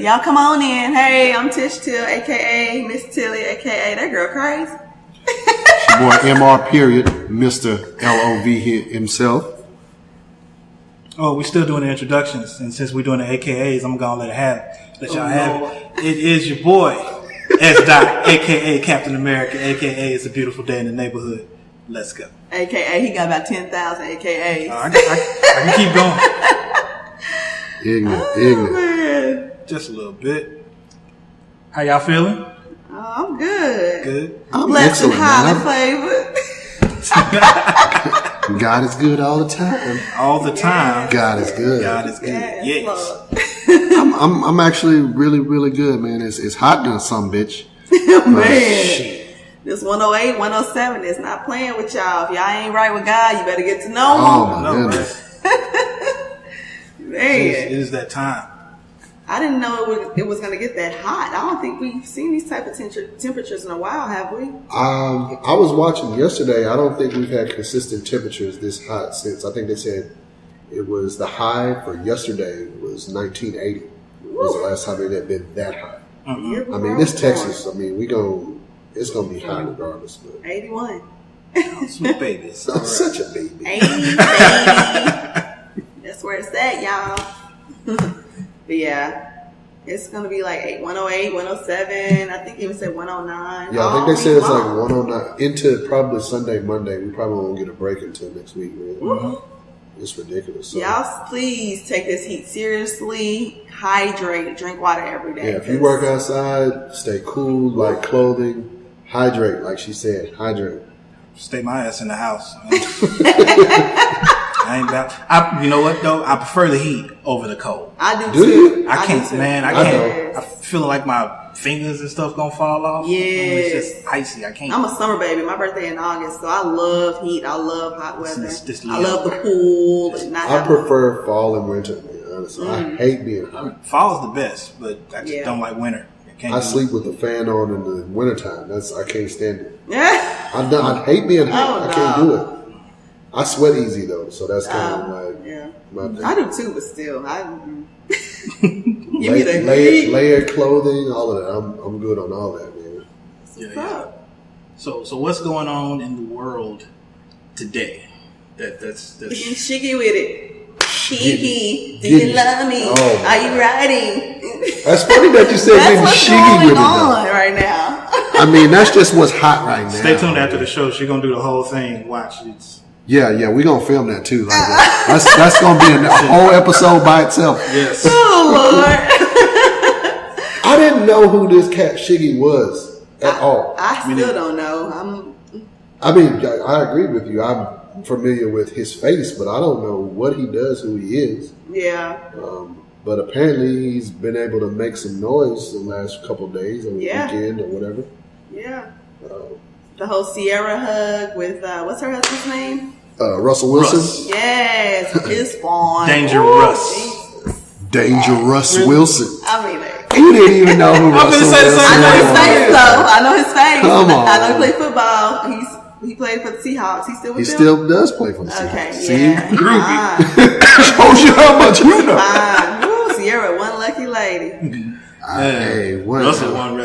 Y'all come on in. Hey, I'm Tish Till, a.k.a. Miss Tilly, a.k.a. that girl crazy. It's your boy MR period, Mr. LOV himself. Oh, we're still doing the introductions, and since we're doing the AKAs, I'm gonna let y'all have it. It is your boy S. Dot, aka Captain America, aka It's a Beautiful Day in the Neighborhood. Let's go. AKA, he got about 10,000 AKAs. I can keep going. Ignorant. Man. Just a little bit. How y'all feeling? Oh, I'm good. Good. I'm Blessed and excellent, highly man. flavored. God is good all the time. All the time. God is good. God is good. Yes. Yes. I'm actually really, really good, man. It's hot than some bitch. Man. This 108, 107 is not playing with y'all. If y'all ain't right with God, you better get to know Him. Oh my goodness. Man. It is that time. I didn't know it was going to get that hot. I don't think we've seen these type of temperatures in a while, have we? I was watching yesterday. I don't think we've had consistent temperatures this hot since. I think they said it was the high for yesterday was 1980. Was the last time it had been that hot. Mm-hmm. I mean, this Texas. I mean, it's gonna be hot regardless. But 81. Sweet baby. It's all right. Such a baby. 80, baby. That's where it's at, y'all. But yeah, it's going to be like 108, 107. I think even said 109. Yeah, I think they said it's like 109 into probably Sunday, Monday. We probably won't get a break until next week, man. Mm-hmm. It's ridiculous. So. Y'all, please take this heat seriously. Hydrate. Drink water every day. Yeah, if you work outside, stay cool, like clothing. Hydrate, like she said. Hydrate. Stay my ass in the house. I ain't about. You know what though? I prefer the heat over the cold. I do Do too. you? I can't, man. I can't. know. I feeling like my fingers and stuff gonna fall off. Yes. It's just icy. I can't. I'm a summer baby. My birthday in August, so I love heat. I love hot weather. This I love the pool. I prefer fall and winter, man, honestly. I hate being hot. Fall's the best, but I just don't like winter. I sleep with the fan on in the wintertime. I can't stand it. Yeah. I hate being hot. Oh, I can't do it. I sweat easy though, so that's kind of like my thing. I do too, but still, give me the heat. Layered clothing, all of that. I'm good on all that, man. Yeah. So what's going on in the world today? That's Getting shiggy with it. Shiggy, do you love me? Oh, are you riding? That's funny that you said getting what's shiggy with it going though. on right now. I mean, that's just what's hot right now. Stay tuned after the show. She's gonna do the whole thing. Watch it. Yeah, we're gonna film that too. Like that's gonna be a whole episode by itself. Yes. Oh Lord. I didn't know who this cat Shiggy was at all. I still don't know. I mean, I agree with you. I'm familiar with his face, but I don't know what he does, who he is. Yeah. But apparently he's been able to make some noise the last couple of days or weekend or whatever. Yeah. The whole Sierra hug with, what's her husband's name? Russell Wilson. Yes. His spawn. Dangerous. Dangerous Wilson. I mean, You didn't even know who Russell Wilson was. I know his face though. I know his face. Come on. I know he played football. He played for the Seahawks. He's still with them? He still does play for the Seahawks. Okay, See? yeah. Groupie. Shows you how much you know. Fine. Woo, Sierra, one lucky lady. Hey, Russell one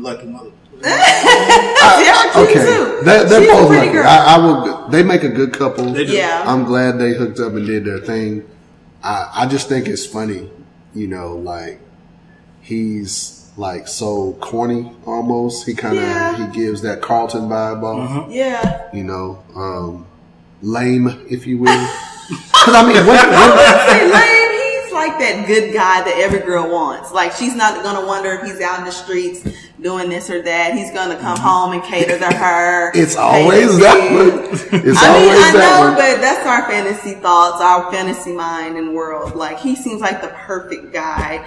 lucky mother. Sierra cute Okay, too. they're She's both a pretty lucky. girl. I would. They make a good couple. They do. Yeah. I'm glad they hooked up and did their thing. I just think it's funny, like he's like so corny almost. He kind of he gives that Carlton vibe off. Yeah. Lame, if you will. Because I mean, I wouldn't say lame. He's like that good guy that every girl wants. Like she's not gonna wonder if he's out in the streets doing this or that. He's gonna come home and cater to her. It's always that one. I know, but that's our fantasy thoughts, our fantasy mind and world. Like he seems like the perfect guy.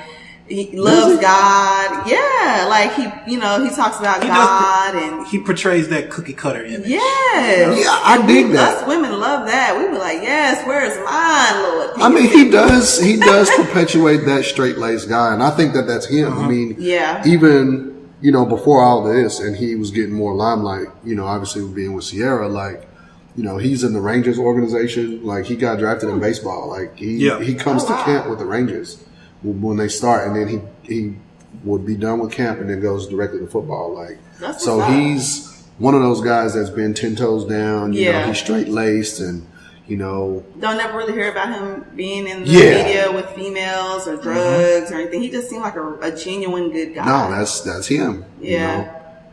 He loves God. Yeah, like he talks about God and he portrays that cookie cutter image. Yes. Yeah, I dig that. Us women love that. We be like, yes, where's mine, Lord? I mean, he does perpetuate that straight-laced guy, and I think that's him. I mean, even, before all this, and he was getting more limelight, obviously being with Sierra, like, he's in the Rangers organization. Like, he got drafted in baseball. Like, he comes to camp with the Rangers. when they start, and then he would be done with camp and then goes directly to football. Like, so he's one of those guys that's been 10 toes down. You know, he's straight laced and. You know, don't ever really hear about him being in the media with females or drugs or anything. He just seemed like a genuine good guy. No, that's him. Yeah, you know?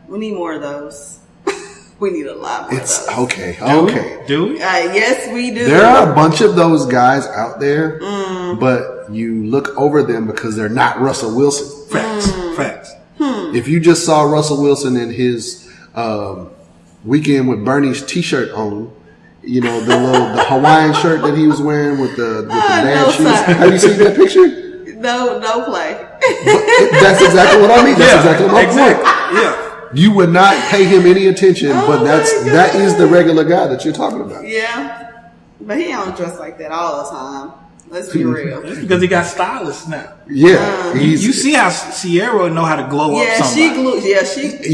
We need more of those. We need a lot more. It's of those. Okay. Do we? Yes, we do. There are a bunch of those guys out there, but you look over them because they're not Russell Wilson. Facts. If you just saw Russell Wilson in his Weekend with Bernie's T-shirt on. You know, the Hawaiian shirt that he was wearing with the dad shoes. Have you seen that picture? No play. That's exactly what I mean. That's exactly my point. Yeah. You would not pay him any attention, but that is the regular guy that you're talking about. Yeah. But he don't dress like that all the time. Let's be real. That's because he got stylists now. Yeah. You see how Sierra know how to glow up somebody.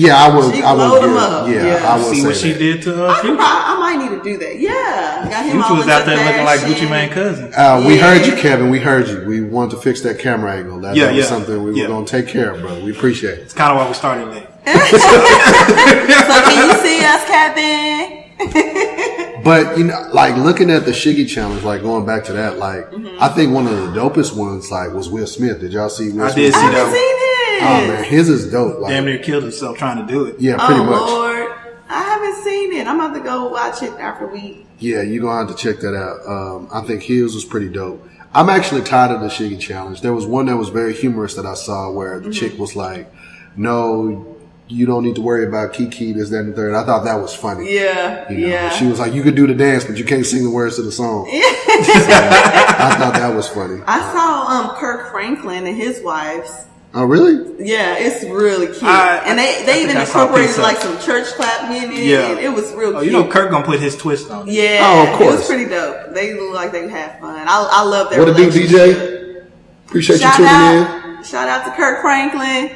I would glowed him up. I would see what she did to Future. I might need to do that. Yeah. Got him Future was out there looking like Gucci Mane cousin. We heard you, Kevin. We heard you. We wanted to fix that camera angle. That was something we were going to take care of, bro. We appreciate it. It's kind of why we started late. So can you see us, Kevin? But, you know, like looking at the Shiggy challenge, like going back to that, like I think one of the dopest ones, like, was Will Smith. Did y'all see Will Smith? I did see that. I haven't seen it. Oh man, his is dope. Like, damn near killed himself trying to do it. Yeah, pretty much. Lord, I haven't seen it. I'm about to go watch it after we. Yeah, you're gonna have to check that out. I think his was pretty dope. I'm actually tired of the Shiggy challenge. There was one that was very humorous that I saw where the chick was like, "No, you don't need to worry about Kiki, this, that, and the third." I thought that was funny. Yeah, you know, she was like, "You could do the dance, but you can't sing the words to the song." So, I thought that was funny. I saw Kirk Franklin and his wives. Oh, really? Yeah, it's really cute. And they even incorporated like some church clap in it. Yeah, it was real cute. You know, Kirk gonna put his twist on it. Yeah, oh, of course. It was pretty dope. They look like they had fun. I love their What it do, DJ? Appreciate you tuning in. Shout out to Kirk Franklin.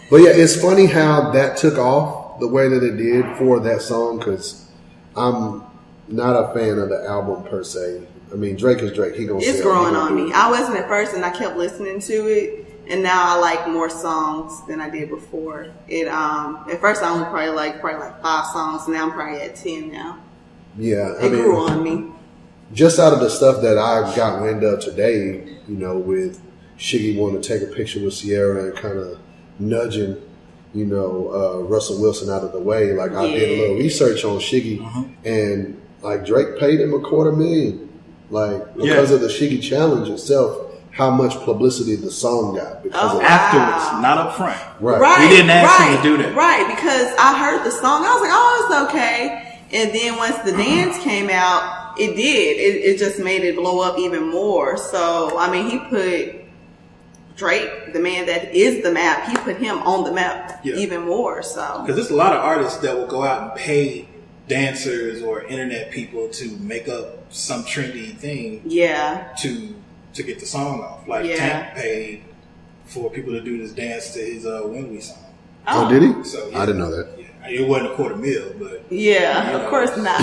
But yeah, it's funny how that took off the way that it did for that song, because I'm not a fan of the album per se. I mean, Drake is Drake. It's growing on me. I wasn't at first, and I kept listening to it, and now I like more songs than I did before. At first I only probably like 5 songs. Now I'm probably at 10 now. Yeah, it grew on me. Just out of the stuff that I got wind of today, you know, with Shiggy wanting to take a picture with Sierra and kind of nudging, you know, Russell Wilson out of the way. Like, I did a little research on Shiggy, and like Drake paid him $250,000, like because of the Shiggy challenge itself. How much publicity the song got because of afterwards, not up front. Right. We didn't ask him to do that. Right, because I heard the song, I was like, oh, it's okay. And then once the dance came out, it did. It just made it blow up even more. So, I mean, he put Drake, the man that is the map, he put him on the map even more. So, because there's a lot of artists that will go out and pay dancers or internet people to make up some trendy thing. Yeah. To get the song off. Like Tank paid for people to do this dance to his When We song. Oh, did he? So, I didn't know that. Yeah. It wasn't $250,000, but of course not.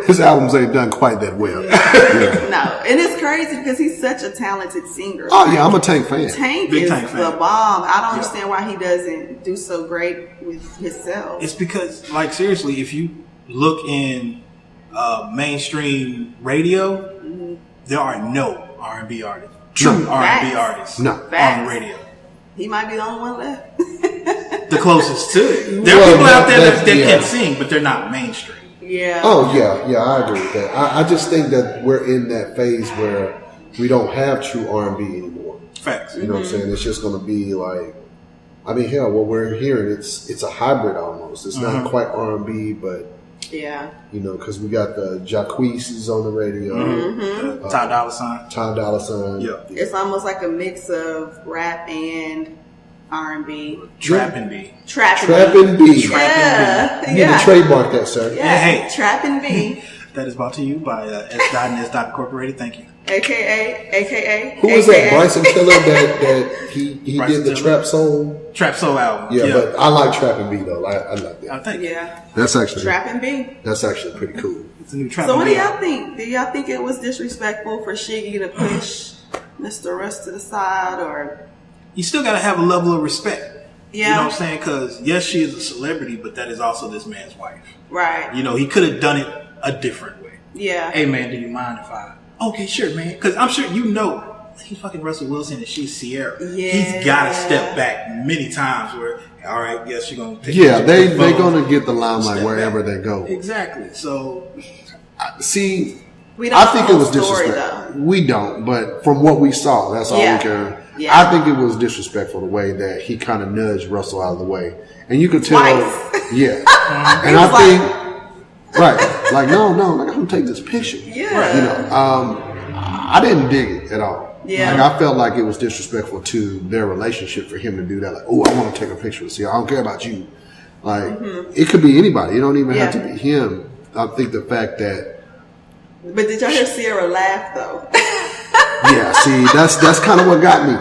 His albums ain't done quite that well. No, and it's crazy because he's such a talented singer. Oh yeah, I'm a Tank fan. Tank is the bomb. I don't understand why he doesn't do so great with himself. It's because, like, seriously, if you look in mainstream radio, there are no R&B artists, true R&B artists on the radio. He might be the only one left. The closest to it. There are people out there that can sing, but they're not mainstream. Yeah. Oh, yeah, I agree with that. I just think that we're in that phase where we don't have true R&B anymore. Facts. You know what I'm saying? It's just going to be like, I mean, hell, what we're hearing, it's a hybrid almost. It's not quite R&B, but you know, because we got the Jacquees on the radio. Ty Dolla $ign. Yeah. It's almost like a mix of rap and R&B. Trap and B. You need Yeah. to trademark that, sir. Yeah, hey. Trap and B. That is brought to you by S.N.S. Incorporated. Thank you. AKA. Who was that? Bryson Tiller that he did the Trap Soul? Trap Soul album. Yeah, but I like Trap and B though. I like that. I think. Yeah. That's actually Trap and B. That's actually pretty cool. It's a new Trap. So what do y'all think? Do y'all think it was disrespectful for Shiggy to push Mr. Russ to the side, or? You still got to have a level of respect. Yeah. You know what I'm saying? Because yes, she is a celebrity, but that is also this man's wife. Right. You know, he could have done it a different way. Yeah. Hey man, do you mind if I? Okay, sure, man. Because I'm sure you know he's fucking Russell Wilson and she's Sierra. Yeah. He's got to step back many times. Where all right, yes, you're gonna take. Yeah, they're gonna get the limelight wherever they go. Exactly. So, see, we don't I think it was story, disrespectful. We don't, but from what we saw, that's all we can. Yeah. I think it was disrespectful the way that he kind of nudged Russell out of the way, and you could tell. Twice. Yeah, and I think right, like no, like I'm gonna take this picture. Yeah, you know, I didn't dig it at all. Yeah, like I felt like it was disrespectful to their relationship for him to do that. Like, oh, I want to take a picture with you. I don't care about you. Like, it could be anybody. It don't even have to be him. I think the fact that. But did y'all hear Sierra laugh though? Yeah, see, that's kind of what got me.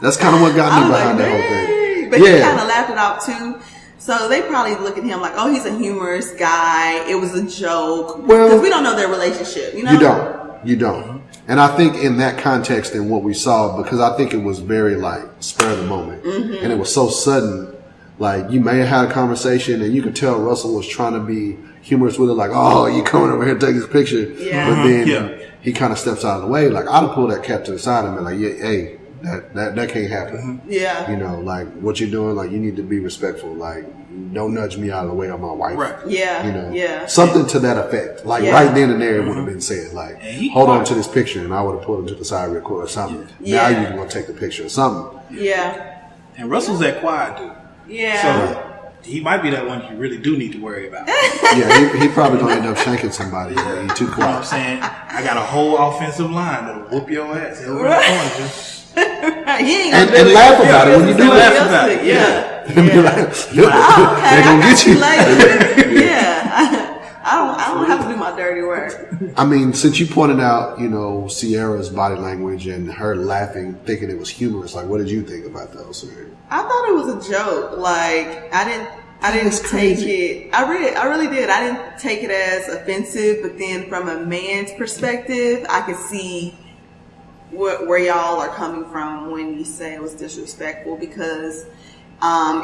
That's kind of what got me behind that whole thing. But he kind of laughed it out too. So they probably look at him like, oh, he's a humorous guy. It was a joke. Well, because we don't know their relationship. You know, you don't. And I think in that context and what we saw, because I think it was very like spur of the moment, and it was so sudden. Like you may have had a conversation, and you could tell Russell was trying to be humorous with it, like, "Oh, you coming over here to take this picture?" Yeah. But then he kind of steps out of the way. Like I'd have pulled that cat to the side and been like, "Yeah, hey, that can't happen." Yeah. You know, like what you're doing, like you need to be respectful. Like don't nudge me out of the way of my wife. Right. Yeah. You know. Yeah. Something to that effect. Like right then and there, it would have been said, like, "Hold on to this picture," and I would have pulled him to the side real quick or something. Yeah. Now you're gonna take the picture or something. Yeah. And Russell's that quiet dude. Yeah. So he might be that one you really do need to worry about. Yeah, he probably gonna end up shanking somebody. He's too quiet. You know what I'm saying? I got a whole offensive line that'll whoop your ass. Over the corner, he ain't and laugh about it when you do laugh it. about it. Yeah. They're gonna get you. Yeah. I don't have to do my dirty work. I mean, since you pointed out, you know, Sierra's body language and her laughing, thinking it was humorous, like, what did you think about those? I thought it was a joke. Like, I didn't take it. I really did. I didn't take it as offensive, but then from a man's perspective, I could see where y'all are coming from when you say it was disrespectful, because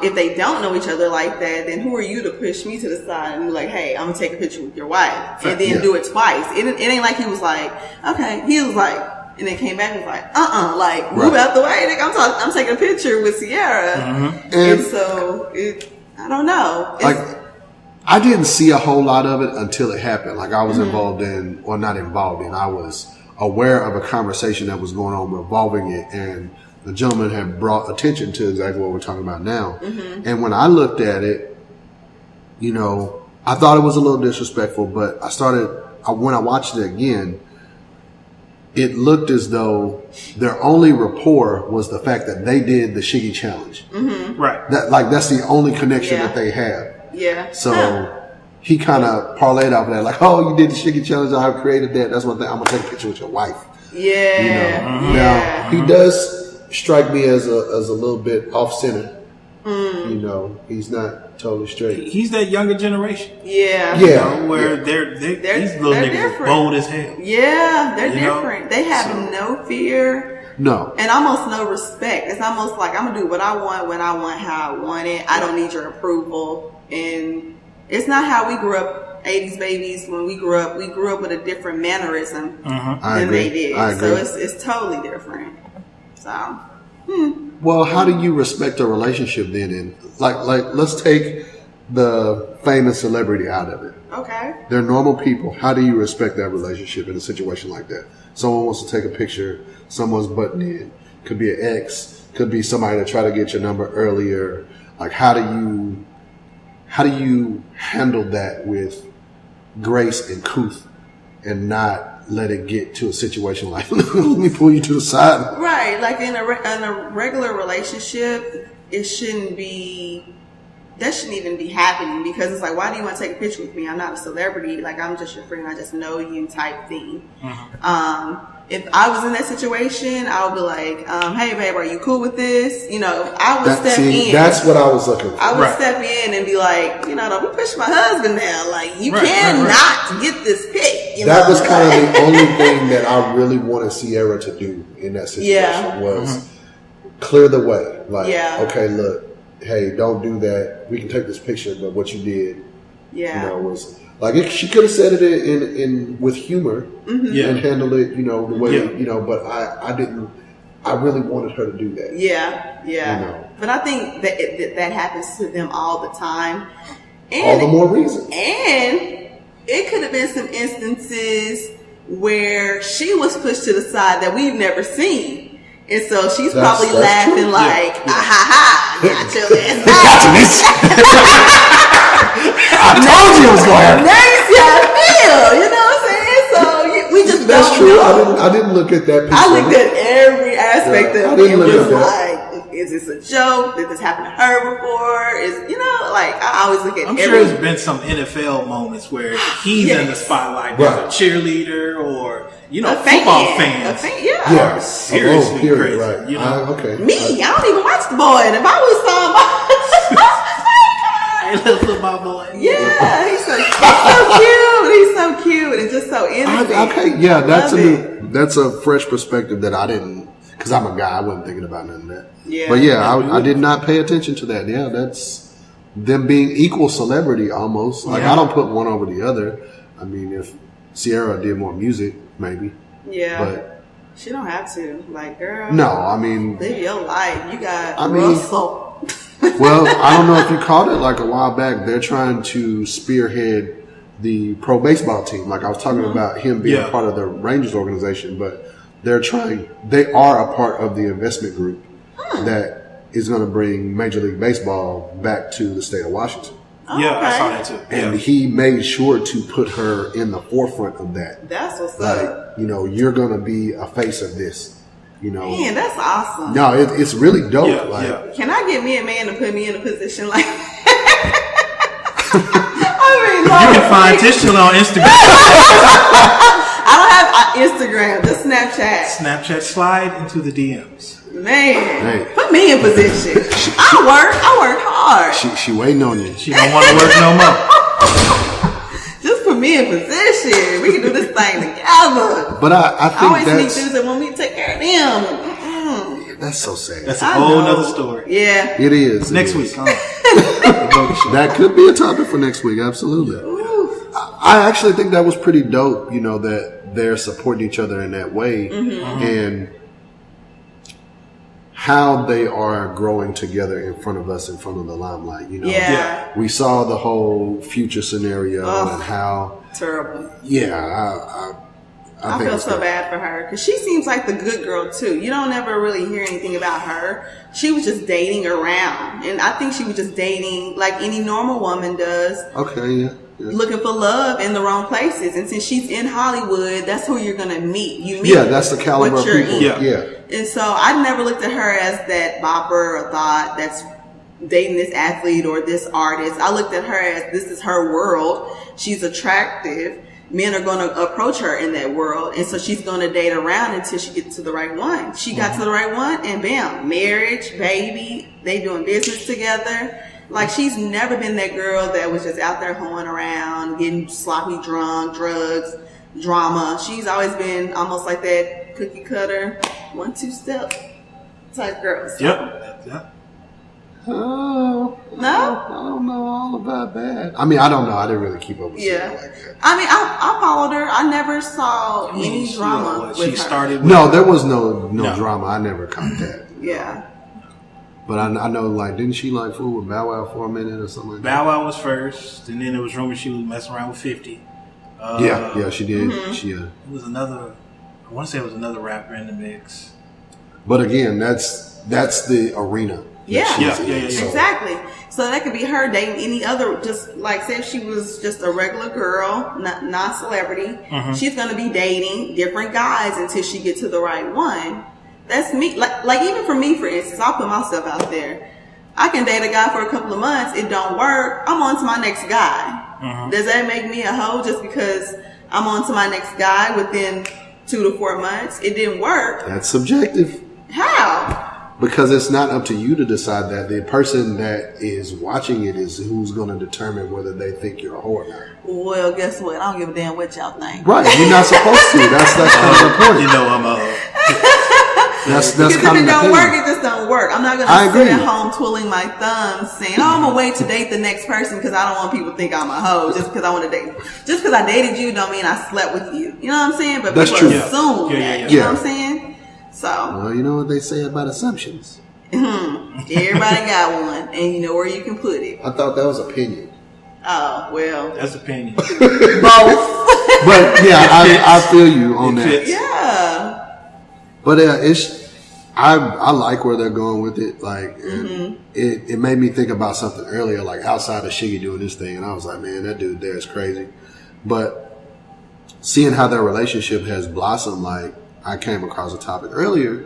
if they don't know each other like that, then who are you to push me to the side and be like, hey, I'm gonna take a picture with your wife, and then do it twice. It ain't like he was like, okay, he was like, and then came back and was like, like move out the way. Like, I'm taking a picture with Sierra, and so I don't know. Like, I didn't see a whole lot of it until it happened. Like I was involved in, or not involved in, I was aware of a conversation that was going on revolving it, and the gentleman had brought attention to exactly what we're talking about now. And when I looked at it, you know, I thought it was a little disrespectful, but when I watched it again, it looked as though their only rapport was the fact that they did the Shiggy challenge. Right. That's the only connection that they have. Yeah. So he kind of parlayed off of that, like, oh, you did the Shiggy challenge, I created that. That's one thing. I'm gonna take a picture with your wife. Yeah. You know. Now he does strike me as a little bit off center. You know, he's not totally straight. He's that younger generation. Yeah. You know, where they're these little niggas different. bold as hell. Yeah, they're different. They have no fear. No. And almost no respect. It's almost like, I'm gonna do what I want, when I want, how I want it. I don't need your approval. And it's not how we grew up, 80s babies. When we grew up with a different mannerism than they did. So it's totally different. So, Well, how do you respect a relationship then? And like, let's take the famous celebrity out of it. okay. They're normal people. How do you respect that relationship in a situation like that? Someone wants to take a picture. Someone's butting in. Could be an ex. Could be somebody that tried to get your number earlier. Like, how do you handle that with grace and couth and not let it get to a situation like, let me pull you to the side? Right. Like in a regular relationship, it shouldn't be that shouldn't even be happening, because it's like, why do you want to take a picture with me? I'm not a celebrity. Like, I'm just your friend. I just know you type thing. If I was in that situation, I would be like, hey, babe, are you cool with this? You know, I would step in. That's what I was looking for. I would step in and be like, you know, don't be pushing my husband down. Like, you cannot get this pic. That was kind of the only thing that I really wanted Sierra to do in that situation was clear the way. Like, okay, look, hey, don't do that. We can take this picture, but what you did, you know, was like she could have said it in with humor and handled it, you know, the way you know. But I didn't. I really wanted her to do that. Yeah. You know? But I think that happens to them all the time. And, all the more reason. And it could have been some instances where she was pushed to the side that we've never seen. And so she's probably laughing like, got your ass out. I told you it was going to happen. Now you see how I feel, you know what I'm saying? So we just That's don't true. know. I didn't look at that picture. I looked at every aspect of it. It was like, is this a joke? Did this happen to her before? Is, you know, like, I always look at I'm sure there's been some NFL moments where he's in the spotlight. There's a cheerleader or, you know, football fans. Yeah. Seriously crazy. Right. You know? Me, I don't even watch the boy. And if I was somebody, hey, little football boy. Yeah, he's so cute. He's so cute and just so innocent. That's a fresh perspective that I didn't, because I'm a guy, I wasn't thinking about none of that. Yeah. But I did not pay attention to that. Yeah, that's them being equal celebrity almost. Like, I don't put one over the other. I mean, if Sierra did more music, maybe. Yeah. But she don't have to. Like, girl. No, I mean, live your life. You got Russell. Well, I don't know if you caught it like a while back. They're trying to spearhead the pro baseball team. Like I was talking about him being a part of the Rangers organization, but they are a part of the investment group that is going to bring Major League Baseball back to the state of Washington. Oh, okay. I saw that too. And he made sure to put her in the forefront of that. That's what's up. You know, you're going to be a face of this. You know, man, that's awesome. No, it's really dope. Can I get me a man to put me in a position like? You can find Tishel on Instagram. I don't have Instagram, just Snapchat. Snapchat, slide into the DMs. Man, put me in position. I work hard. She waiting on you. She don't want to work no more. Just put me in position. We can do this thing together. But I think I always meet dudes that want me to take care of them. That's so sad. That's a whole nother story. Yeah. It is. Next week. That could be a topic for next week. Absolutely. I actually think that was pretty dope, you know, that they're supporting each other in that way. And how they are growing together in front of us, in front of the limelight, you know. We saw the whole Future scenario and how terrible. I feel so bad for her because she seems like the good girl too. You don't ever really hear anything about her. She was just dating around, and I think she was just dating like any normal woman does. Looking for love in the wrong places, and since she's in Hollywood, that's who you're gonna meet. You meet, that's the caliber of people. And so I never looked at her as that bopper or thought that's dating this athlete or this artist. I looked at her as this is her world. She's attractive. Men are going to approach her in that world. And so she's going to date around until she gets to the right one. She got to the right one and bam, marriage, baby, they doing business together. Like she's never been that girl that was just out there hoeing around, getting sloppy drunk, drugs, drama. She's always been almost like that cookie cutter, 1-2 step type girl. So. Oh, no? I don't know all about that. I mean, I don't know. I didn't really keep up with her like that. I mean, I followed her. I never saw any drama with her. No, there was no drama. I never caught that. Yeah. But I know, like, didn't she, like, fool with Bow Wow for a minute or something like that? Bow Wow was first, and then there was rumors she was messing around with 50. Yeah, she did. It was another, I want to say it was another rapper in the mix. But again, that's the arena. Yeah, exactly. So that could be her dating any other, just like say if she was just a regular girl, not celebrity, she's going to be dating different guys until she gets to the right one. That's me. Like even for me, for instance, I'll put myself out there. I can date a guy for a couple of months. It don't work. I'm on to my next guy. Mm-hmm. Does that make me a hoe just because I'm on to my next guy within 2 to 4 months? It didn't work. That's subjective. How? Because it's not up to you to decide that. The person that is watching it is who's going to determine whether they think you're a whore or not. Well, guess what? I don't give a damn what y'all think. Right. You're not supposed to. That's kind of the point. You know I'm a hoe. That's because if it don't work, it just don't work. I'm not going to sit at home twiddling my thumbs saying, I'm going to wait to date the next person because I don't want people to think I'm a hoe just because I want to date. Just because I dated you don't mean I slept with you. You know what I'm saying? But that's people true. assume that. You know what I'm saying? So, well, you know what they say about assumptions. Everybody got one, and you know where you can put it. I thought that was opinion. Oh, well. That's opinion. Both. But yeah, I feel you on that. Yeah. But I like where they're going with it. Like, and it made me think about something earlier, like outside of Shiggy doing this thing, and I was like, man, that dude there is crazy. But seeing how their relationship has blossomed, like, I came across a topic earlier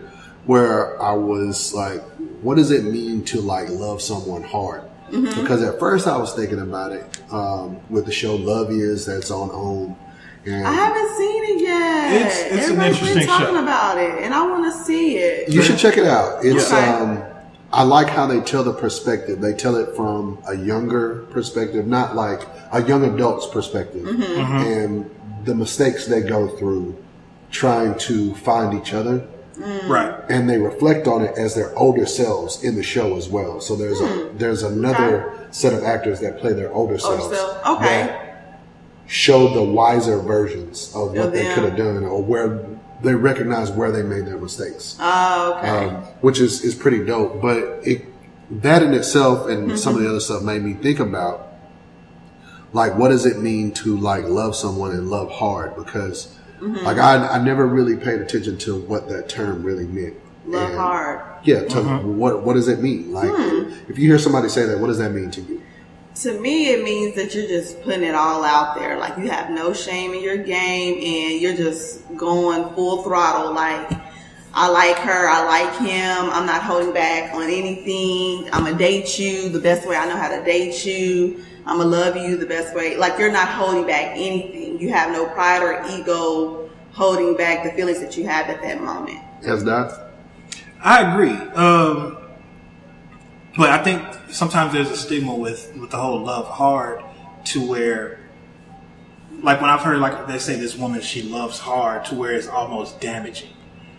where I was like, what does it mean to like love someone hard? Mm-hmm. Because at first I was thinking about it with the show Love Is that's on OWN. And I haven't seen it yet. It's an interesting been talking show about it, and I want to see it. You should check it out. It's I like how they tell the perspective. They tell it from a younger perspective, not like a young adult's perspective, and the mistakes they go through trying to find each other. Right. And they reflect on it as their older selves in the show as well. So there's another set of actors that play their older selves. That show the wiser versions of what they could have done, or where they recognize where they made their mistakes. Which is pretty dope. But that in itself and some of the other stuff made me think about, like, what does it mean to like love someone and love hard? Because like I never really paid attention to what that term really meant. Love hard. Yeah. What does it mean? Like, if you hear somebody say that, what does that mean to you? To me, it means that you're just putting it all out there. Like, you have no shame in your game, and you're just going full throttle. Like, I like her, I like him. I'm not holding back on anything. I'm gonna date you the best way I know how to date you. I'm gonna love you the best way. Like, you're not holding back anything. You have no pride or ego holding back the feelings that you have at that moment. Yes, Doc? I agree. But I think sometimes there's a stigma with the whole love hard, to where, like, when I've heard, like, they say this woman, she loves hard, to where it's almost damaging.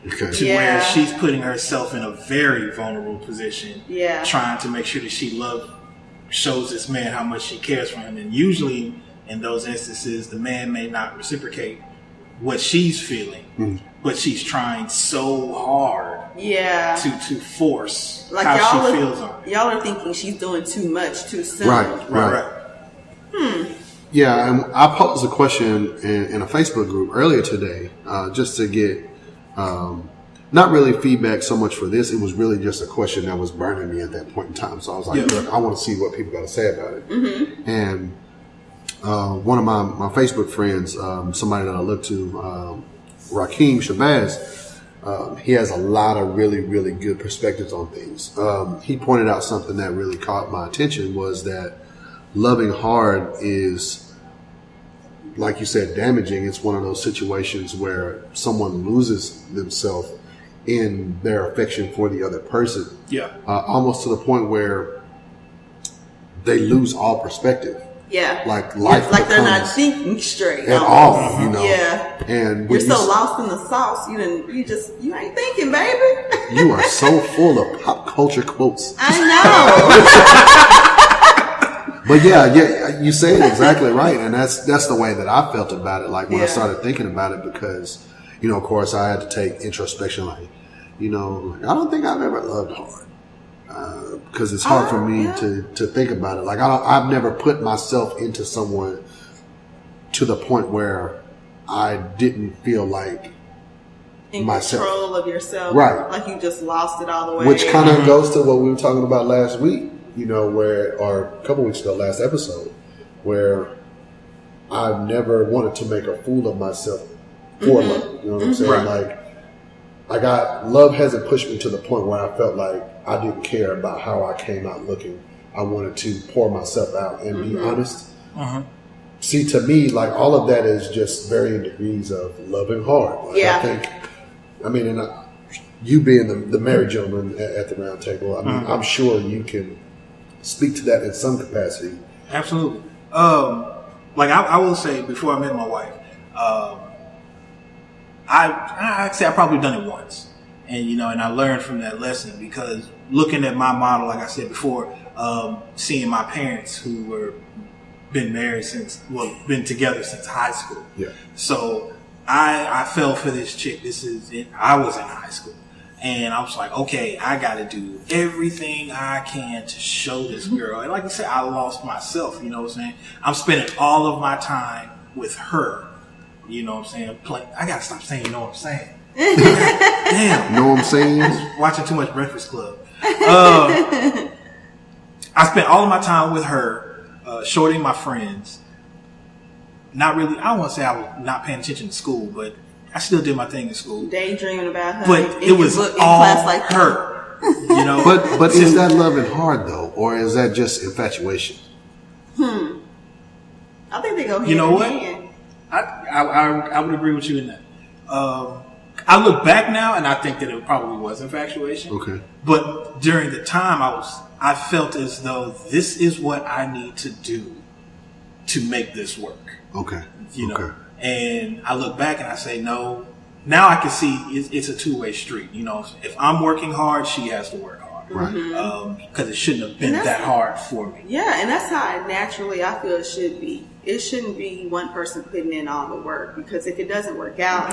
Okay. To where she's putting herself in a very vulnerable position. Yeah. Trying to make sure that she shows this man how much she cares for him. And usually in those instances, the man may not reciprocate what she's feeling, but she's trying so hard to force like how she feels on it. Y'all are thinking she's doing too much too soon. Right. Yeah, and I posed a question in a Facebook group earlier today, just to get not really feedback so much for this. It was really just a question that was burning me at that point in time. So I was like, look, I want to see what people got to say about it. And one of my Facebook friends, somebody that I look to, Rakeem Shabazz, he has a lot of really, really good perspectives on things. He pointed out something that really caught my attention, was that loving hard is, like you said, damaging. It's one of those situations where someone loses themselves in their affection for the other person. Yeah. Almost to the point where they lose all perspective. Yeah. Like life like they're not thinking straight at all, you know. Yeah. And you're so lost in the sauce, you ain't thinking, baby. You are so full of pop culture quotes. I know. But yeah, you say it exactly right, and that's the way that I felt about it. Like when I started thinking about it, because of course I had to take introspection. Like, I don't think I've ever loved hard. Because it's hard for me to think about it. Like I've never put myself into someone to the point where I didn't feel like in myself. Control of yourself, right? Like you just lost it all the way. Which kind of goes to what we were talking about last week, or a couple weeks ago, last episode, where I've never wanted to make a fool of myself for love. You know what I'm saying? Right. Like love hasn't pushed me to the point where I felt like I didn't care about how I came out looking. I wanted to pour myself out and be honest. See, to me, like all of that is just varying degrees of loving hard. Like, you being the married gentleman at the round table, I mean, I'm sure you can speak to that in some capacity. Absolutely. Like I will say, before I met my wife, I'd say I probably done it once, and I learned from that lesson, because looking at my model, like I said before, seeing my parents who were been together since high school. Yeah. So I fell for this chick. I was in high school, and I was like, okay, I got to do everything I can to show this girl. And like I said, I lost myself. You know what I'm saying? I'm spending all of my time with her. You know what I'm saying? I got to stop saying, you know what I'm saying. Damn. Know what I'm saying? Watching too much Breakfast Club. I spent all of my time with her, shorting my friends. Not really, I don't want to say I was not paying attention to school, but I still did my thing in school. Daydreaming about her. But it was all like her. But is that loving hard though? Or is that just infatuation? I think they go hand in hand. You know what? I would agree with you in that. I look back now and I think that it probably was infatuation. Okay. But during the time I felt as though this is what I need to do to make this work. Okay. And I look back and I say, no, now I can see it's a two-way street. If I'm working hard, she has to work hard. Right. Because it shouldn't have been that hard for me. Yeah. And that's how naturally I feel it should be. It shouldn't be one person putting in all the work, because if it doesn't work out,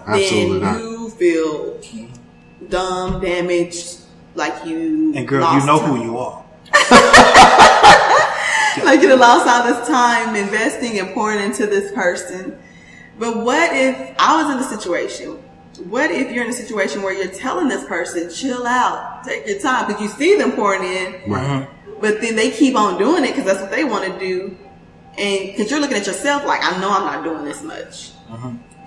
then you feel dumb, damaged, like you. And girl, you know who you are. Like you lost all this time investing and pouring into this person. But what if I was in the situation? What if you're in a situation where you're telling this person, chill out, take your time, because you see them pouring in, right. But then they keep on doing it because that's what they want to do. And because you're looking at yourself like, I know I'm not doing this much.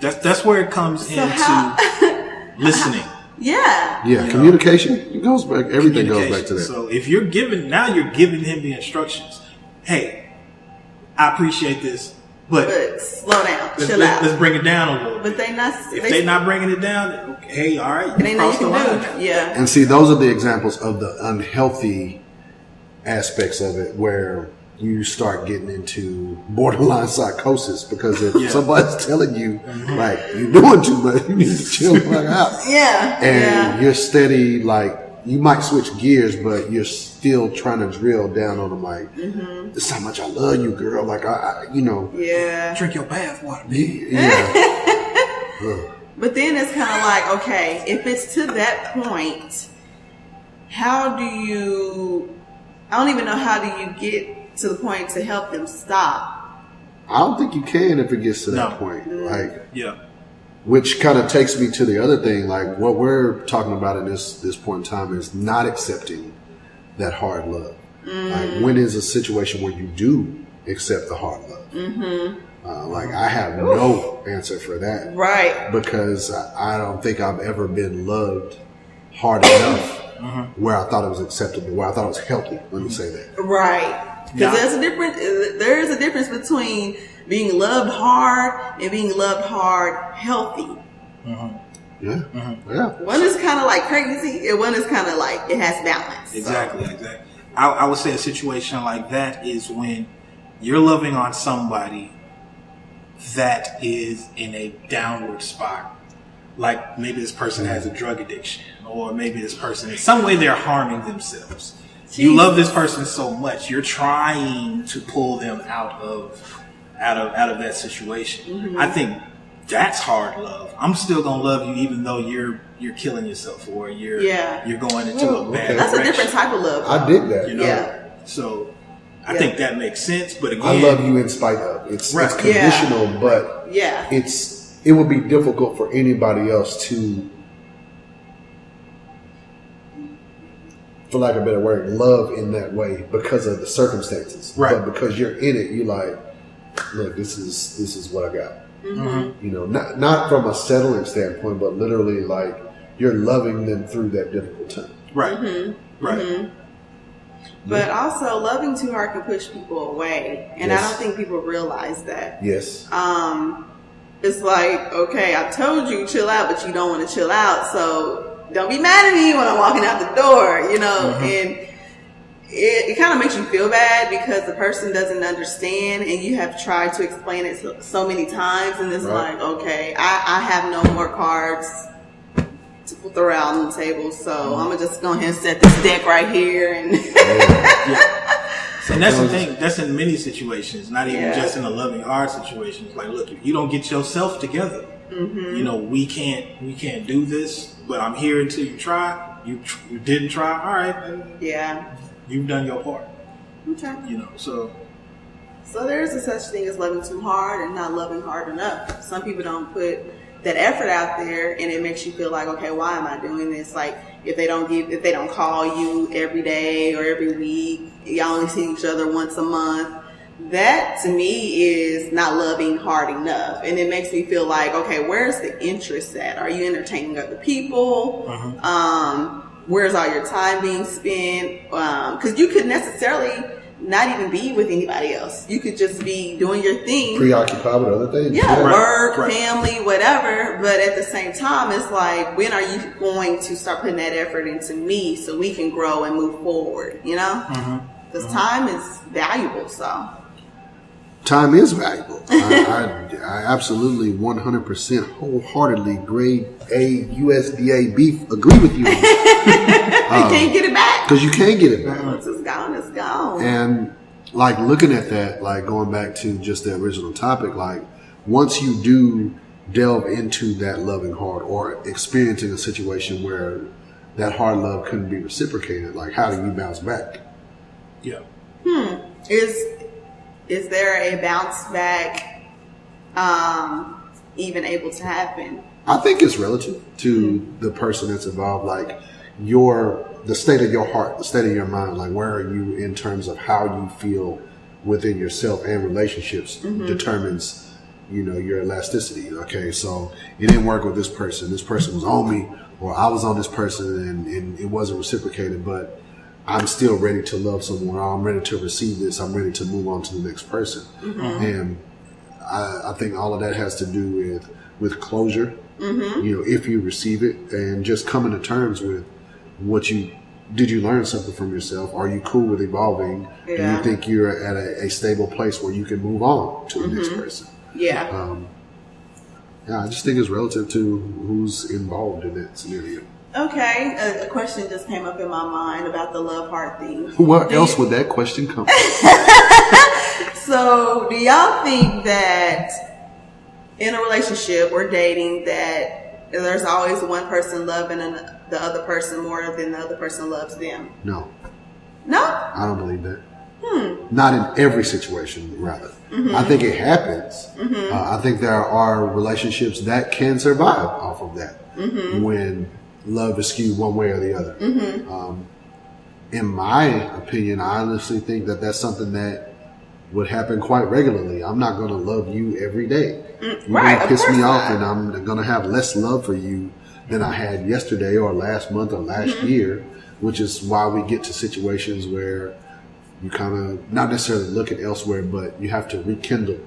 That's where it comes into listening. Yeah. Communication. It goes back. Everything goes back to that. So if you're giving him the instructions. Hey, I appreciate this, but slow down. Chill out. Let's bring it down a little bit. But they're not bringing it down, hey, all right. It ain't nothing you can do. Yeah. And see, those are the examples of the unhealthy aspects of it, where you start getting into borderline psychosis, because if somebody's telling you like you're doing too much, you need to chill the fuck out. And you're steady, like you might switch gears, but you're still trying to drill down on them like, this is how much I love you, girl. Like drink your bath water. But then it's kind of like, okay, if it's to that point, how do you? I don't even know how do you get to the point to help them stop. I don't think you can if it gets to that point. Which kind of takes me to the other thing. Like what we're talking about in this point in time is not accepting that hard love. Like when is a situation where you do accept the hard love? Like I have no answer for that. Right. Because I don't think I've ever been loved hard enough where I thought it was acceptable, where I thought it was healthy. Let me say that. Right. Because there is a difference between being loved hard and being loved hard healthy. Yeah. One is kind of like crazy, and one is kind of like it has balance. Exactly. I would say a situation like that is when you're loving on somebody that is in a downward spiral. Like maybe this person has a drug addiction, or maybe this person in some way they're harming themselves. Jeez. You love this person so much, you're trying to pull them out of that situation. I think that's hard love. I'm still gonna love you even though you're killing yourself, or you're going into a bad That's direction. A different type of love. I dig that. So I think that makes sense. But again, I love you in spite of. It's conditional, but it would be difficult for anybody else to, for lack of a better word, love in that way because of the circumstances. Right. But because you're in it, you're like, look, this is what I got. Not from a settling standpoint, but literally like you're loving them through that difficult time. Right. Mm-hmm. Right. Mm-hmm. But also, loving too hard can push people away, and I don't think people realize that. Yes. It's like, okay, I told you chill out, but you don't want to chill out, so don't be mad at me when I'm walking out the door, you know. And it kind of makes you feel bad because the person doesn't understand, and you have tried to explain it so many times, and it's like, okay, I have no more cards to throw out on the table, so I'm gonna just go ahead and set this deck right here. And and that's the thing. That's in many situations, not even just in a loving hard situation. It's like, look, if you don't get yourself together, you know, we can't do this. But I'm here until you try. You didn't try. All right. You've done your part. Okay. You know, so there is a such thing as loving too hard and not loving hard enough. Some people don't put that effort out there, and it makes you feel like, okay, why am I doing this? Like, if they don't call you every day or every week, y'all only see each other once a month, that to me is not loving hard enough. And it makes me feel like, okay, where's the interest at? Are you entertaining other people? Where's all your time being spent? Because you could necessarily not even be with anybody else. You could just be doing your thing. Preoccupied with other things. Work, family, whatever. But at the same time, it's like, when are you going to start putting that effort into me so we can grow and move forward, you know? Because time is valuable, so. Time is valuable. I absolutely 100% wholeheartedly grade A USDA beef agree with you. You can't get it back. Because you can't get it back. Once it's gone, it's gone. And like looking at that, like going back to just the original topic, like once you do delve into that loving hard or experiencing a situation where that hard love couldn't be reciprocated, like how do you bounce back? Yeah. Is there a bounce back even able to happen? I think it's relative to the person that's involved, like the state of your heart, the state of your mind, like where are you in terms of how you feel within yourself and relationships determines, you know, your elasticity. Okay, so it didn't work with this person. This person was on me, or I was on this person and it wasn't reciprocated, but I'm still ready to love someone. I'm ready to receive this. I'm ready to move on to the next person. And I think all of that has to do with closure, you know, if you receive it, and just coming to terms with did you learn something from yourself? Are you cool with evolving? Do you think you're at a stable place where you can move on to the next person? I just think it's relative to who's involved in that scenario. Okay, a question just came up in my mind about the love heart thing. What else would that question come from? So, do y'all think that in a relationship or dating that there's always one person loving the other person more than the other person loves them? No. No? I don't believe that. Not in every situation, rather. I think it happens. I think there are relationships that can survive off of that when love is skewed one way or the other. In my opinion, I honestly think that that's something that would happen quite regularly. I'm not going to love you every day. You're going to piss me off, and I'm going to have less love for you than I had yesterday or last month or last year, which is why we get to situations where you kind of not necessarily looking elsewhere, but you have to rekindle.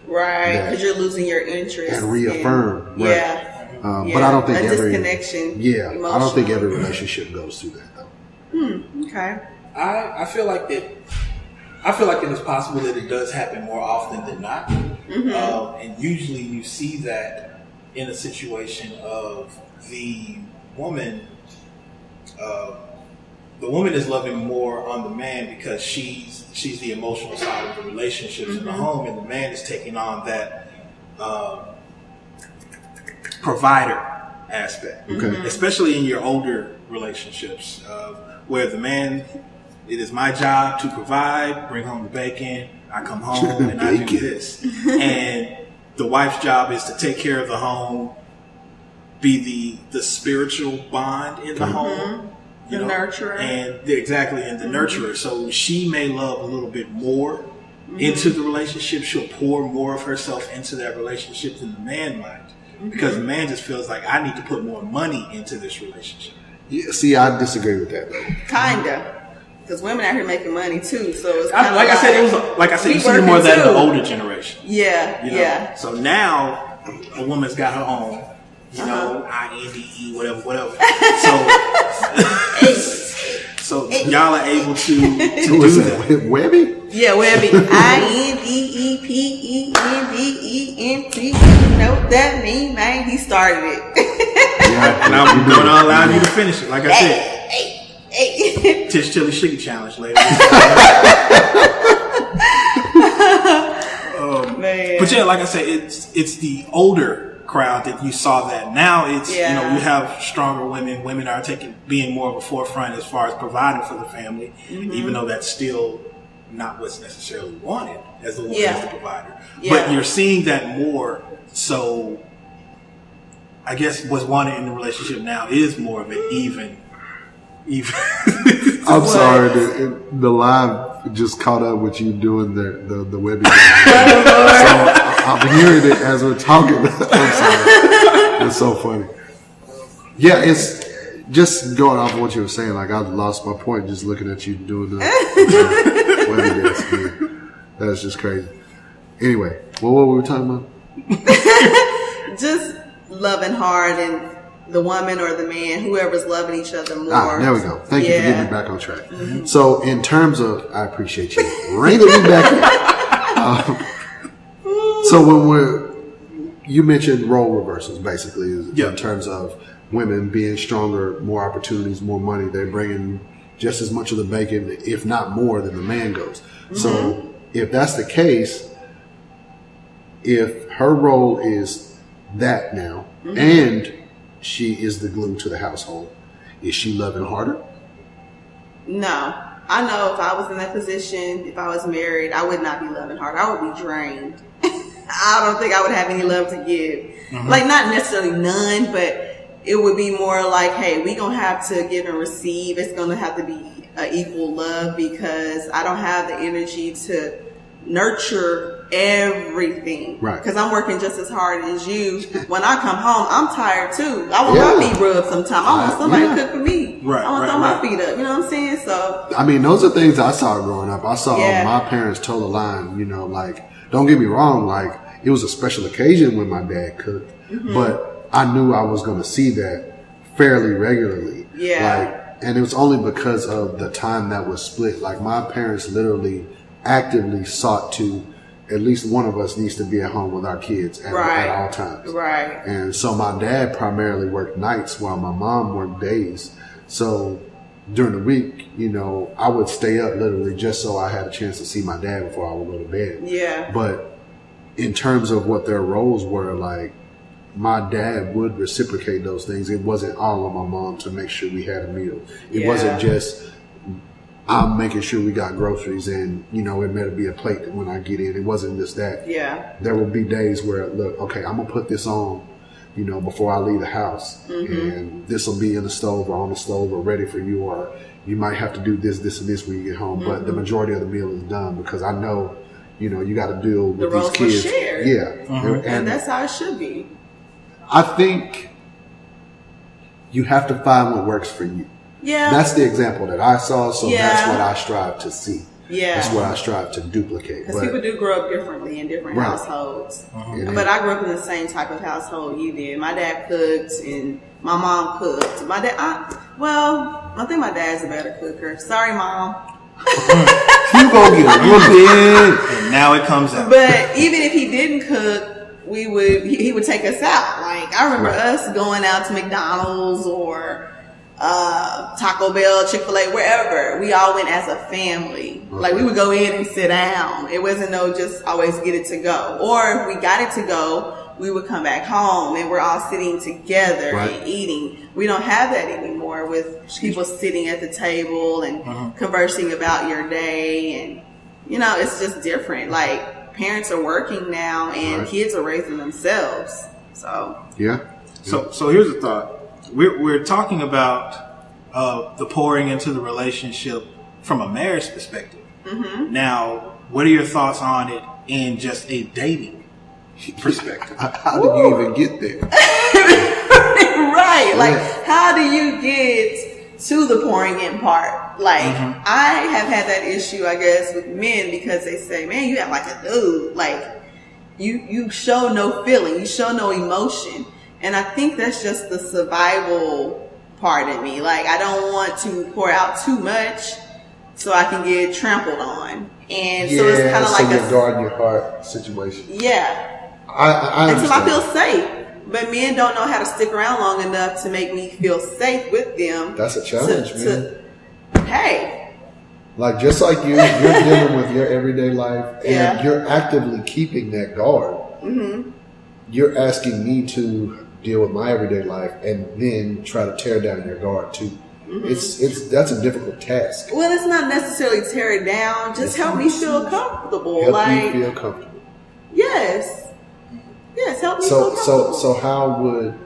Right, because you're losing your interest. And reaffirm. And, right. But I don't think every disconnection. I don't think every relationship goes through that though. Okay. I feel like it is possible that it does happen more often than not, and usually you see that in a situation of the woman. The woman is loving more on the man because she's the emotional side of the relationships in the home, and the man is taking on that provider aspect, especially in your older relationships, where the man, it is my job to provide, bring home the bacon, I come home and I do this, and the wife's job is to take care of the home, be the spiritual bond in the home, the nurturer, and the nurturer. So she may love a little bit more into the relationship. She'll pour more of herself into that relationship than the man might. because the man just feels like I need to put more money into this relationship. Yeah, see, I disagree with that though. Kinda. Because women out here making money too, so it's like I said, you see more of that in the older generation. Yeah, you know? Yeah. So now a woman's got her own, you know, INDE, whatever. So y'all are able to do that. Webby? Yeah, Webby. INDEPENDENT. You know what that mean, man? He started it. Yeah, and I'm going to allow you to finish it. Like I said. Tish Chili Shiggy challenge later. But yeah, like I said, it's the older crowd that you saw that. Now it's you know, you have stronger women. Women are being more of a forefront as far as providing for the family, even though that's still not what's necessarily wanted as the woman as the provider. But you're seeing that more. So I guess what's wanted in the relationship now is more of an even. I'm sorry, the live just caught up with you doing the Webby. So I'm hearing it as we're talking. I'm sorry. It's so funny. Yeah, it's just going off of what you were saying. Like I lost my point just looking at you doing the Webby dance. That's just crazy. Anyway, what were we talking about? Just loving hard and the woman or the man, whoever's loving each other more. There we go. Thank you for getting me back on track. Mm-hmm. So in terms of, I appreciate you reining me back in. So when you mentioned role reversals, basically, in terms of women being stronger, more opportunities, more money, they're bringing just as much of the bacon, if not more, than the man goes. Mm-hmm. So if that's the case, if her role is that now, and she is the glue to the household, is she loving harder? No. I know if I was in that position, if I was married, I would not be loving hard. I would be drained. I don't think I would have any love to give. Mm-hmm. Like, not necessarily none, but it would be more like, hey, we going to have to give and receive. It's going to have to be an equal love because I don't have the energy to nurture everything. Right. Because I'm working just as hard as you. When I come home, I'm tired too. I want my feet rubbed sometimes. I want somebody to cook for me. Right. I want to throw my feet up. You know what I'm saying? So, I mean, those are things I saw growing up. I saw my parents toe the line, you know, like, don't get me wrong, like, it was a special occasion when my dad cooked, but I knew I was going to see that fairly regularly. Yeah. Like, and it was only because of the time that was split. Like, my parents literally actively sought to, at least one of us needs to be at home with our kids at all times. Right. And so my dad primarily worked nights while my mom worked days. So during the week, you know, I would stay up literally just so I had a chance to see my dad before I would go to bed. Yeah. But in terms of what their roles were, like, my dad would reciprocate those things. It wasn't all on my mom to make sure we had a meal. It wasn't just, I'm making sure we got groceries and, you know, it better be a plate when I get in. It wasn't just that. Yeah. There would be days where, look, okay, I'm going to put this on, you know, before I leave the house. And this will be in the stove or on the stove or ready for you, or you might have to do this, this, and this when you get home. But the majority of the meal is done because I know, you know, you got to deal with these kids. The roles were shared. Yeah. And that's how it should be. I think you have to find what works for you. Yeah. That's the example that I saw, so that's what I strive to see. Yeah. That's what I strive to duplicate. Because people do grow up differently in different households. But I grew up in the same type of household you did. My dad cooked and my mom cooked. I think my dad's a better cooker. Sorry, Mom. You go get a bit. And now it comes out. But even if he didn't cook, he would take us out. Like, I remember us going out to McDonald's or Taco Bell, Chick-fil-A, wherever. We all went as a family. Like, we would go in and sit down. It wasn't just always get it to go. Or if we got it to go, we would come back home and we're all sitting together and eating. We don't have that anymore with people sitting at the table and conversing about your day. And, you know, it's just different. Like, parents are working now and kids are raising themselves. So, So here's a thought. We're talking about the pouring into the relationship from a marriage perspective. Now, what are your thoughts on it in just a dating perspective. How did you even get there? Right. Like, how do you get to the pouring in part? Like, I have had that issue, I guess, with men because they say, man, you act like a dude. Like, you show no feeling. You show no emotion. And I think that's just the survival part of me. Like, I don't want to pour out too much so I can get trampled on. And so it's kind of like a guard your heart situation. Yeah. I until I feel safe. But men don't know how to stick around long enough to make me feel safe with them. That's a challenge, man. Hey. Like, just like you're dealing with your everyday life and you're actively keeping that guard. Mm-hmm. You're asking me to deal with my everyday life and then try to tear down your guard too. Mm-hmm. That's a difficult task. Well, it's not necessarily tear it down. Just help me feel comfortable. Help me feel comfortable. Yes. Yes, help me feel comfortable. So how would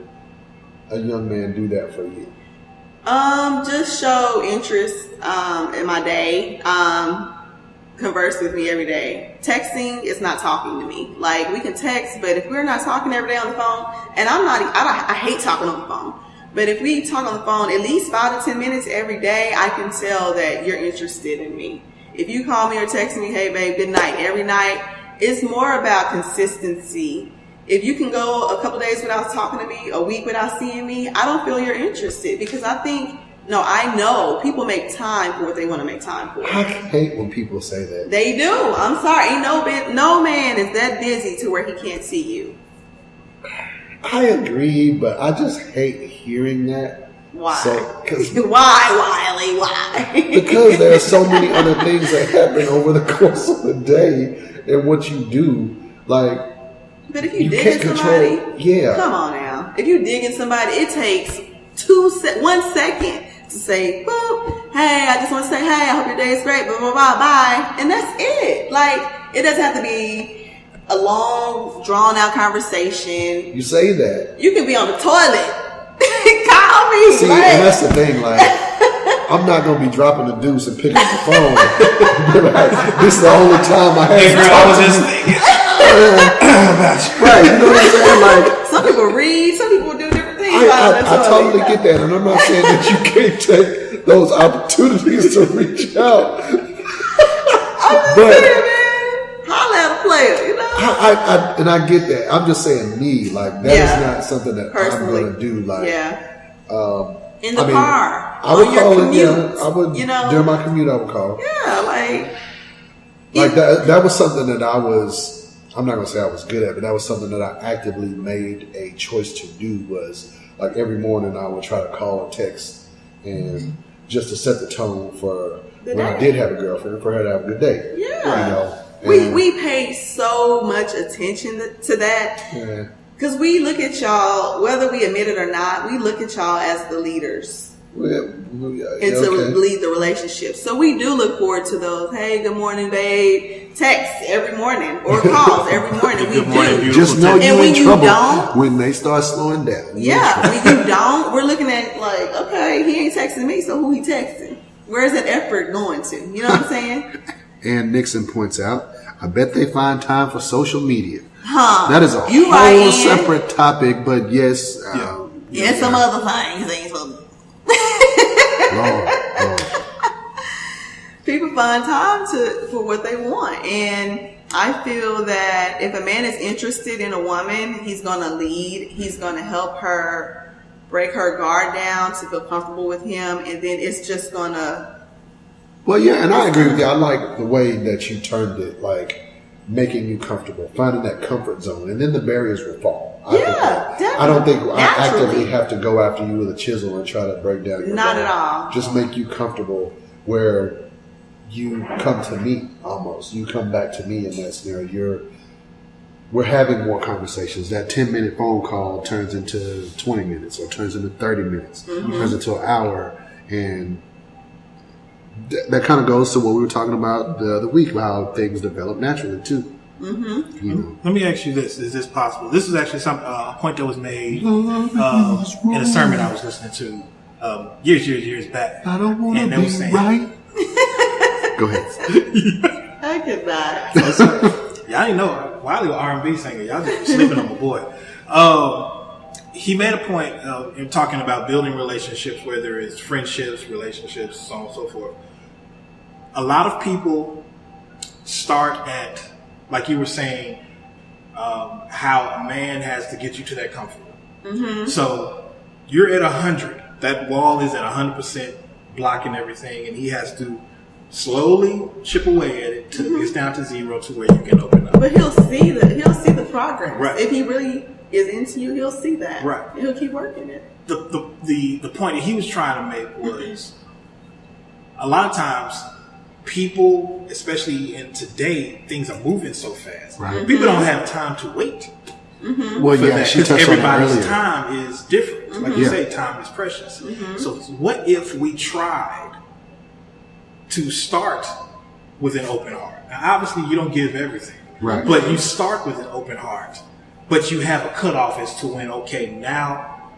a young man do that for you? Just show interest in my day. Converse with me every day. Texting is not talking to me. Like, we can text, but if we're not talking every day on the phone, and I hate talking on the phone. But if we talk on the phone at least 5 to 10 minutes every day, I can tell that you're interested in me. If you call me or text me, hey babe, good night, every night, it's more about consistency. If you can go a couple days without talking to me, a week without seeing me, I don't feel you're interested because I know people make time for what they want to make time for. I hate when people say that. They do. I'm sorry. Ain't no man is that busy to where he can't see you. I agree, but I just hate hearing that. Why? Why, Wiley? Why? Because there are so many other things that happen over the course of the day and what you do. Like, but if you dig in somebody, yeah. Come on now. If you dig in somebody, it takes 1 second to say, well, hey, I just want to say, hey, I hope your day is great, blah, blah, blah, bye. And that's it. Like, it doesn't have to be a long, drawn-out conversation. You say that. You can be on the toilet. Call me. See, and that's the thing, like, I'm not going to be dropping the deuce and picking up the phone. Like, this is the only time I have to talk to you. Right, you know what I'm saying? Like, some people read, some people do different things. I totally get that, and I'm not saying that you can't take those opportunities to reach out. But holla at a player, you know. I get that. I'm just saying, me, like, that is not something that personally I'm gonna do. Like, in the car, I would call commute, it. Yeah, I would. You know, during my commute, I would call. Yeah, like that was something that I was. I'm not going to say I was good at, but that was something that I actively made a choice to do. Was like every morning I would try to call or text, and just to set the tone for when I did have a girlfriend, for her to have a good day. Yeah, you know. We pay so much attention to that. Yeah. Because we look at y'all, whether we admit it or not, we look at y'all as the leaders. And to lead the relationship. So we do look forward to those, hey, good morning, babe, texts every morning or calls every morning. We do. Just know you're in trouble when they start slowing down. When you don't, we're looking at like, okay, he ain't texting me, so who he texting? Where's that effort going to? You know what I'm saying? And Nixon points out, I bet they find time for social media. That is a whole separate topic, but yes. Some other things ain't so. Lord. People find time for what they want, and I feel that if a man is interested in a woman, he's going to lead. He's going to help her break her guard down to feel comfortable with him, and then it's just going to. Well, yeah, and I agree with you. I like the way that you turned it, like making you comfortable, finding that comfort zone, and then the barriers will fall. Definitely. I don't think I actively have to go after you with a chisel and try to break down your Not bone. at all. Just make you comfortable where you come to me almost. You come back to me in that scenario. We're having more conversations. That 10-minute phone call turns into 20 minutes or turns into 30 minutes, turns into an hour. And that kind of goes to what we were talking about the other week, how things develop naturally too. Mm-hmm. You know. Let me ask you this: is this possible? This is actually a point that was made in a sermon I was listening to years back. I don't want to be right. Go ahead. I could not. Yeah, I didn't know. Wiley was R&B singer. Y'all just sleeping on my boy. He made a point in talking about building relationships, whether it's friendships, relationships, so on and so forth. A lot of people start at, like you were saying, how a man has to get you to that comfort. Mm-hmm. So you're at 100. That wall is at 100%, blocking everything, and he has to slowly chip away at it till it gets down to 0 to where you can open up. But he'll see the progress. Right. If he really is into you, he'll see that. Right. And he'll keep working it. The point that he was trying to make was a lot of times people, especially in today, things are moving so fast. Right. People don't have time to wait. Mm-hmm. Well, yeah, she touched on that earlier. Everybody's time is different. Mm-hmm. Like you say, time is precious. Mm-hmm. So what if we tried to start with an open heart? Now, obviously, you don't give everything. Right. But you start with an open heart. But you have a cutoff as to when, okay, now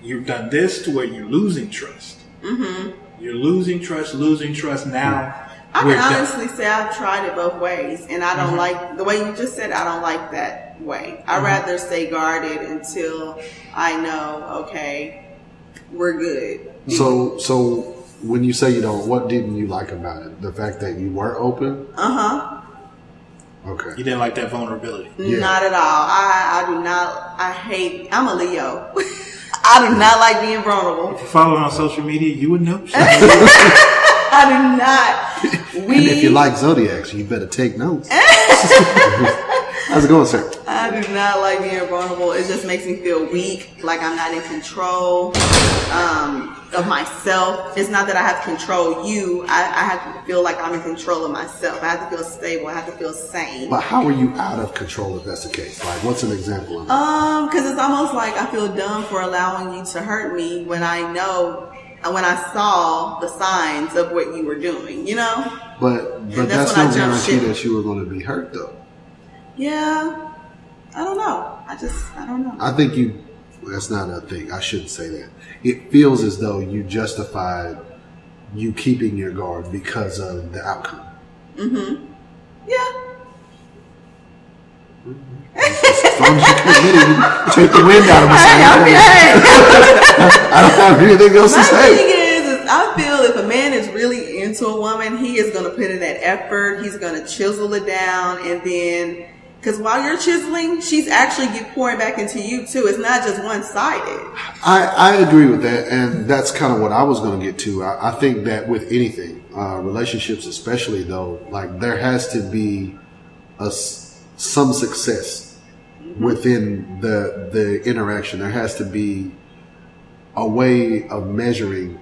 you've done this to where you're losing trust. Mm-hmm. You're losing trust. Now, I can honestly say I've tried it both ways, and I don't like the way you just said. I don't like that way. I'd rather stay guarded until I know, okay, we're good. So when you say you don't, what didn't you like about it? The fact that you were open? Okay. You didn't like that vulnerability? Yeah. Not at all. I do not. I'm a Leo. I do not like being vulnerable. If you follow her on social media, you would know. I do not. And if you like zodiacs, you better take notes. How's it going, sir? I do not like being vulnerable. It just makes me feel weak, like I'm not in control of myself. It's not that I have to control you. I have to feel like I'm in control of myself. I have to feel stable. I have to feel sane. But how are you out of control if that's the case? Like, what's an example of that? Because it's almost like I feel dumb for allowing you to hurt me when I saw the signs of what you were doing, you know? But that's no guarantee that you were going to be hurt, though. Yeah. I don't know. I don't know. I think that's not a thing. I shouldn't say that. It feels as though you justified you keeping your guard because of the outcome. Mm-hmm. Yeah. As long as you can admit it, you take the wind out of my sail. I don't have anything else to say. My thing is I feel if a man is really into a woman, he is going to put in that effort. He's going to chisel it down, and then because while you're chiseling, she's actually pouring back into you too. It's not just one-sided. I agree with that, and that's kind of what I was going to get to. I think that with anything, relationships especially, though, like there has to be some success within the interaction. There has to be a way of measuring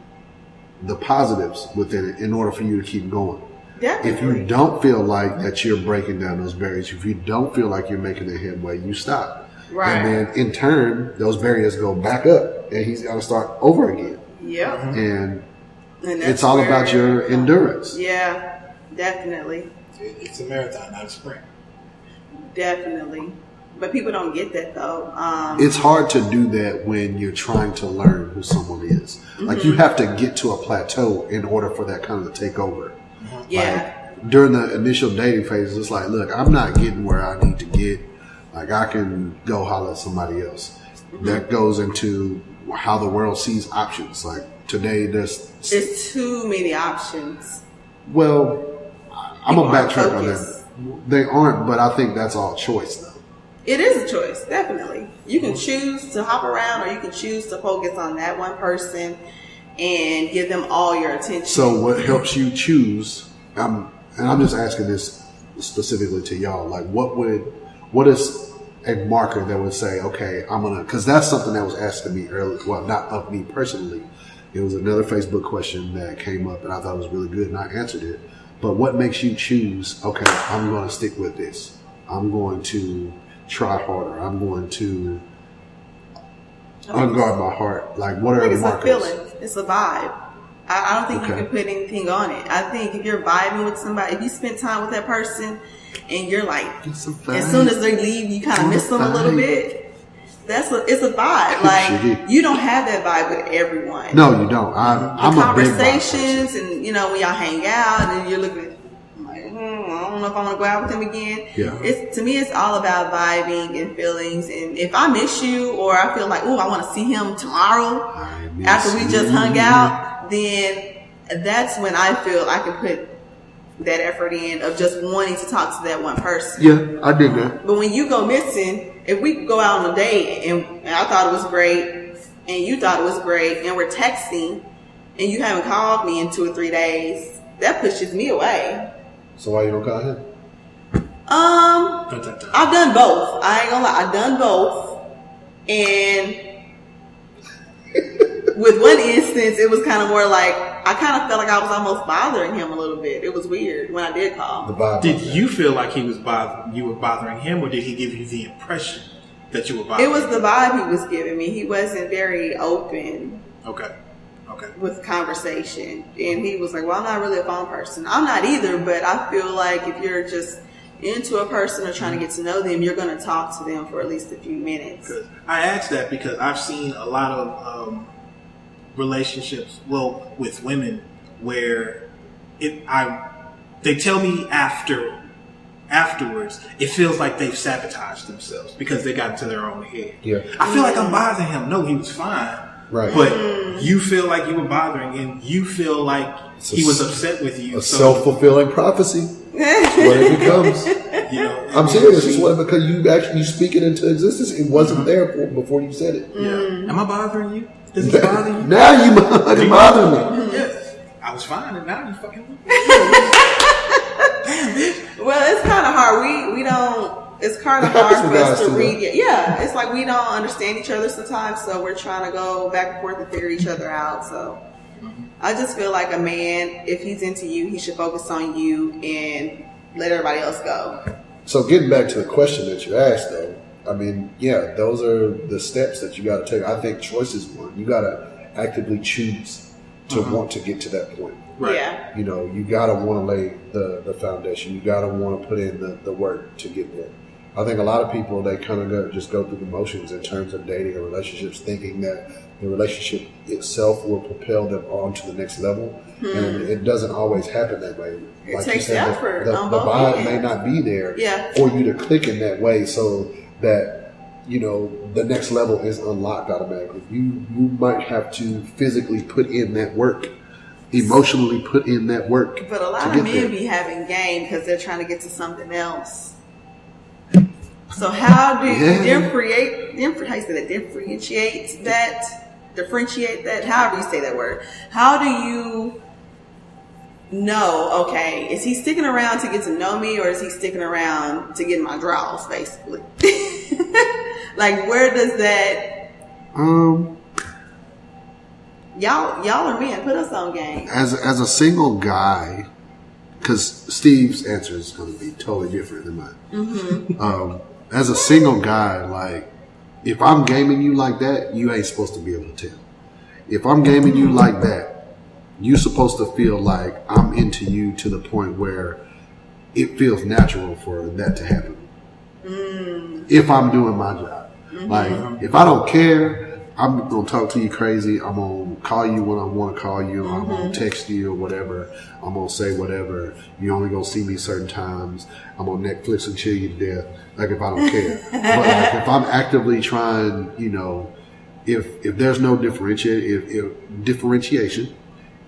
the positives within it in order for you to keep going. Definitely. If you don't feel like that you're breaking down those barriers, if you don't feel like you're making a headway, you stop. Right. And then in turn, those barriers go back up and he's got to start over again. Yep. And it's all about your endurance. Yeah, definitely. It's a marathon, not a sprint. Definitely. But people don't get that though. It's hard to do that when you're trying to learn who someone is. Mm-hmm. Like you have to get to a plateau in order for that kind of to take over. Yeah. Like, during the initial dating phase, it's like, look, I'm not getting where I need to get. Like, I can go holler at somebody else. Mm-hmm. That goes into how the world sees options. Like, today, there's too many options. Well, I'm going to backtrack on that. They aren't, but I think that's all choice, though. It is a choice, definitely. You can choose to hop around, or you can choose to focus on that one person and give them all your attention. So what helps you choose, and I'm just asking this specifically to y'all, like what is a marker that would say, okay, I'm going to, because that's something that was asked of me earlier, well, not of me personally. It was another Facebook question that came up and I thought it was really good and I answered it. But what makes you choose, okay, I'm going to stick with this. I'm going to try harder. I'm going to unguard my heart. Like, what are the markers? It's a feeling. It's a vibe. I don't think you can put anything on it. I think if you're vibing with somebody, if you spend time with that person and you're like, as soon as they leave, you kind of miss them a little bit. It's a vibe. Like, you don't have that vibe with everyone. No, you don't. I'm a big vibe person. And, when y'all hang out and you're looking, I don't know if I want to go out with him again. Yeah. To me, it's all about vibing and feelings. And if I miss you, or I feel like, I want to see him tomorrow after we just hung out, then that's when I feel I can put that effort in of just wanting to talk to that one person. Yeah, I did that. But when you go missing, if we go out on a date and I thought it was great and you thought it was great and we're texting and you haven't called me in 2 or 3 days, that pushes me away. So why you don't call him? I've done both. I ain't gonna lie, I've done both. And with one instance, it was kind of more like, I kind of felt like I was almost bothering him a little bit. It was weird when I did call. Did you feel like you were bothering him, or did he give you the impression that you were bothering him? It was the vibe he was giving me. He wasn't very open. Okay. With conversation. And he was like, well, I'm not really a phone person. I'm not either, but I feel like if you're just into a person or trying to get to know them, you're going to talk to them for at least a few minutes. Good. I asked that because I've seen a lot of relationships, with women, where they tell me afterwards, it feels like they've sabotaged themselves because they got into their own head. Yeah. I feel like I'm bothering him. No, he was fine. Right. But you feel like you were bothering him. You feel like he was upset with you. A self-fulfilling prophecy. That's what it becomes. I'm serious. It's what, because you speak it into existence. It wasn't there before you said it. Yeah. Am I bothering you? Does it bother you? Now you bother me. Yes. I was fine, and now you fucking. Damn, bitch. Well, it's kind of hard. We don't. It's kind of hard for us to read. Yeah, it's like we don't understand each other sometimes, so we're trying to go back and forth and figure each other out. So I just feel like a man, if he's into you, he should focus on you and let everybody else go. So getting back to the question that you asked, though, I mean, yeah, those are the steps that you got to take. I think choice is one. You got to actively choose to want to get to that point. Right. Yeah. You got to want to lay the foundation. You got to want to put in the work to get there. I think a lot of people, they kind of just go through the motions in terms of dating or relationships, thinking that the relationship itself will propel them on to the next level. And it doesn't always happen that way. It takes effort. The vibe may not be there for you to click in that way so that, the next level is unlocked automatically. You might have to physically put in that work, emotionally put in that work. But a lot of men be having game because they're trying to get to something else. So how do you differentiate that, however you say that word. How do you know, okay, is he sticking around to get to know me, or is he sticking around to get in my draws, basically? Like, where does that... Y'all are men. Put us on game. As a single guy, because Steve's answer is going to be totally different than mine. As a single guy, like, if I'm gaming you like that, you ain't supposed to be able to tell. If I'm gaming you like that, you're supposed to feel like I'm into you to the point where it feels natural for that to happen. If I'm doing my job. Like, if I don't care, I'm going to talk to you crazy. I'm going to call you when I want to call you. I'm going to text you or whatever. I'm going to say whatever. You only going to see me certain times. I'm on Netflix and chill you to death. Like, if I don't care. But like, if I'm actively trying, if there's no differentiation,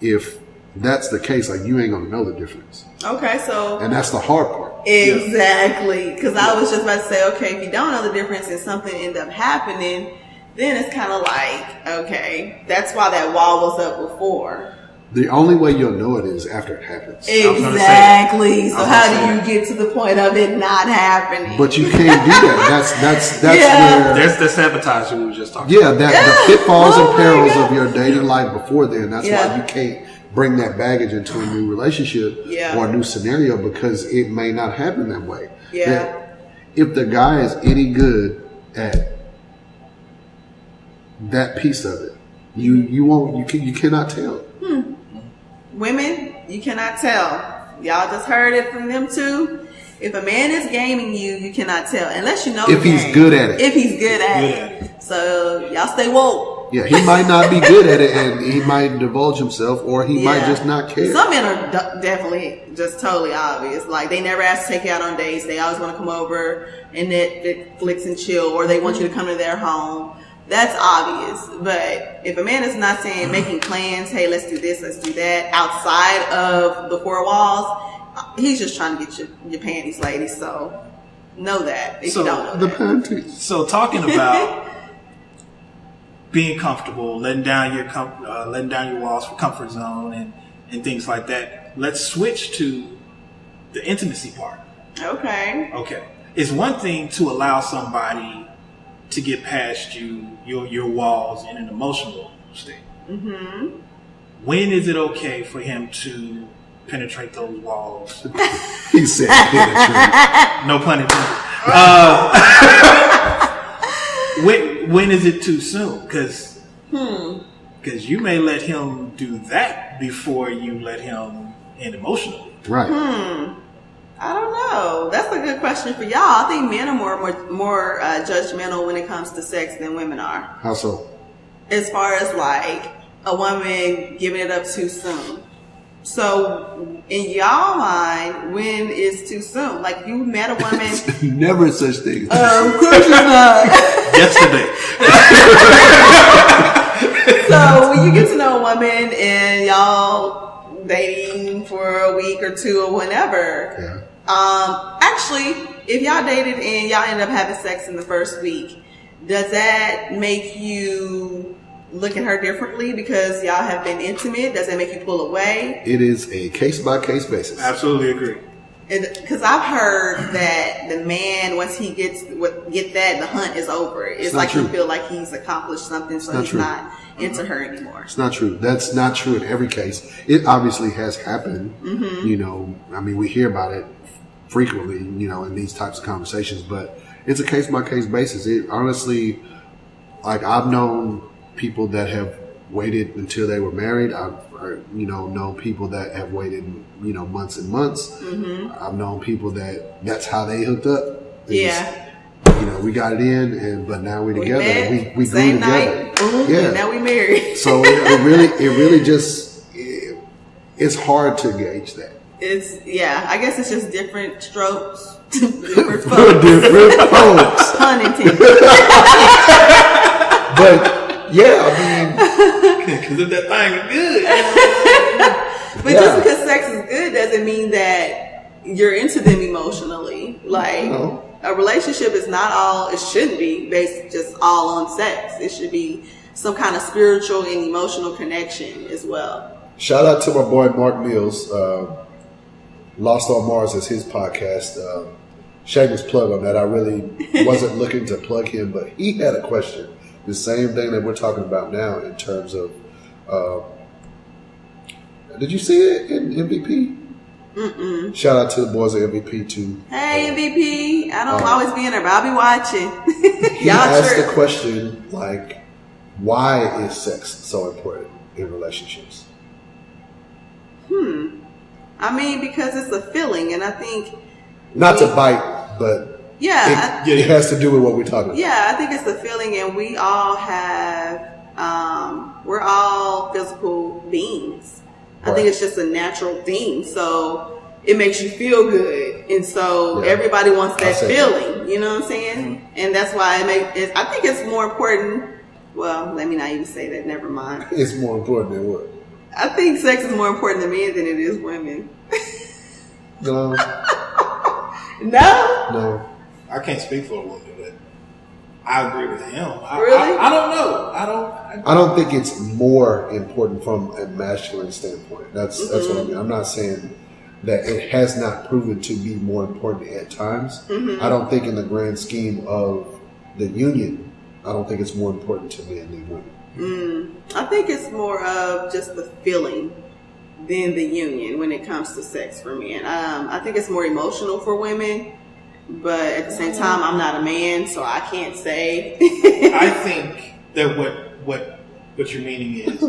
if that's the case, like, you ain't going to know the difference. Okay, so... And that's the hard part. Exactly. Because I was just about to say, okay, if you don't know the difference and something end up happening, then it's kind of like, okay, that's why that wall was up before. The only way you'll know it is after it happens. Exactly. So how do you get to the point of it not happening? But you can't do that. That's where... There's the sabotage we were just talking about. The pitfalls and perils of your dating life before then. That's why you can't bring that baggage into a new relationship or a new scenario, because it may not happen that way. That if the guy is any good at that piece of it, you cannot tell. Women, you cannot tell. Y'all just heard it from them too. If a man is gaming you, you cannot tell unless you know if he's good at it. If he's good at it. So y'all stay woke. Yeah, he might not be good at it, and he might divulge himself, or he might just not care. Some men are definitely just totally obvious. Like, they never ask to take you out on dates. They always want to come over and Netflix and chill, or they want you to come to their home. That's obvious. But if a man is not saying, making plans, hey, let's do this, let's do that, outside of the four walls, he's just trying to get your panties, ladies. So know that if you don't know the that. panties. So talking about being comfortable, letting down your walls for comfort zone and things like that. Let's switch to the intimacy part. Okay. It's one thing to allow somebody to get past your walls in an emotional state. Mm-hmm. When is it okay for him to penetrate those walls? He said penetrate. No pun intended. When is it too soon? Because you may let him do that before you let him in emotionally. Right. I don't know. That's a good question for y'all. I think men are more judgmental when it comes to sex than women are. How so? As far as like a woman giving it up too soon. So in y'all mind, when is too soon? Like, if you met a woman, never such thing. Of course not. Yesterday. So when you get to know a woman and y'all dating for a week or two or whenever, actually, if y'all dated and y'all end up having sex in the first week, does that make you look at her differently because y'all have been intimate? Does that make you pull away? It is a case-by-case basis. Absolutely agree. Because I've heard that the man, once he get that, the hunt is over. It's like you feel like he's accomplished something, so he's not into her anymore. It's not true. That's not true in every case. It obviously has happened. Mm-hmm. You know, I mean, we hear about it frequently, you know, in these types of conversations, but it's a case-by-case basis. It honestly, like, I've known people that have waited until they were married. I've known people that have waited, months and months. Mm-hmm. I've known people that's how they hooked up. We got it in, but now we're together. We grew same together. Night, boom, and now we married. So it really just it's hard to gauge that. I guess it's just different strokes, different folks. Different folks. Pun intended. But yeah, I mean, because if that thing is good. But just because sex is good doesn't mean that you're into them emotionally. Like, a relationship is not all, it shouldn't be based just all on sex. It should be some kind of spiritual and emotional connection as well. Shout out to my boy Mark Mills. Lost on Mars is his podcast. Shameless plug on that. I really wasn't looking to plug him, but he had a question. The same thing that we're talking about now in terms of, did you see it in MVP? Mm-mm. Shout out to the boys at MVP too. Hey MVP, I don't always be in there, but I'll be watching. He asked the question, like, why is sex so important in relationships? I mean, because it's a feeling, and I think not to bite, but it has to do with what we're talking about. Yeah, I think it's a feeling, and we all have, we're all physical beings. I think it's just a natural thing. So it makes you feel good. And so everybody wants that feeling. You know what I'm saying? And that's why I think it's more important. Well, let me not even say that. Never mind. It's more important than what? I think sex is more important to men than it is women. No. No? I can't speak for a woman, but I agree with him. Really? I don't know. I don't think it's more important from a masculine standpoint. That's what I mean. I'm not saying that it has not proven to be more important at times. Mm-hmm. I don't think in the grand scheme of the union, I don't think it's more important to men than women. I think it's more of just the feeling than the union when it comes to sex for men. I think it's more emotional for women, but at the same time, I'm not a man, so I can't say. I think that what your meaning is,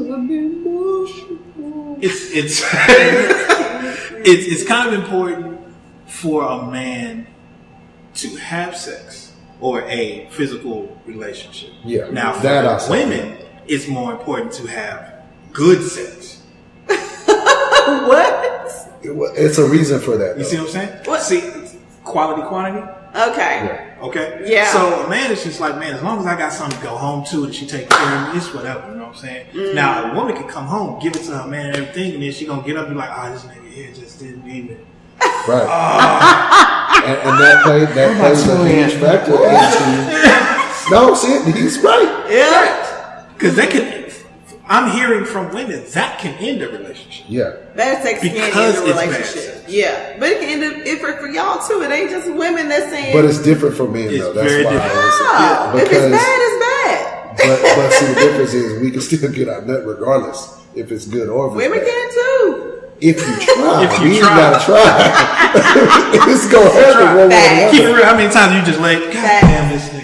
it's kind of important for a man to have sex or a physical relationship. Yeah. Now, for women, it's more important to have good sex. What? It's a reason for that. You see what I'm saying? What? See, quality, quantity. Okay. Yeah. Okay. Yeah. So a man is just like, man, as long as I got something to go home to and she take care of me, it's whatever. You know what I'm saying? Mm. Now a woman can come home, give it to her man and everything, and then she gonna get up and be like, this nigga here just didn't even. Right. And that plays a huge factor into. No, see, he's right. Yeah. Because they can. I'm hearing from women that can end a relationship. Yeah. Bad sex can Because end a it's bad relationship. sex. Yeah. But it can end up for y'all too. It ain't just women that's saying. But it's different for men, It's though. That's very why different. I If it's bad, it's bad. But see, the difference is we can still get our nut regardless if it's good or if it's Women bad. can too. If you try, If you we try. gotta try. It's gonna happen one way or Fact. Keep it another. real. How many times you just like, God Facts. damn this nigga?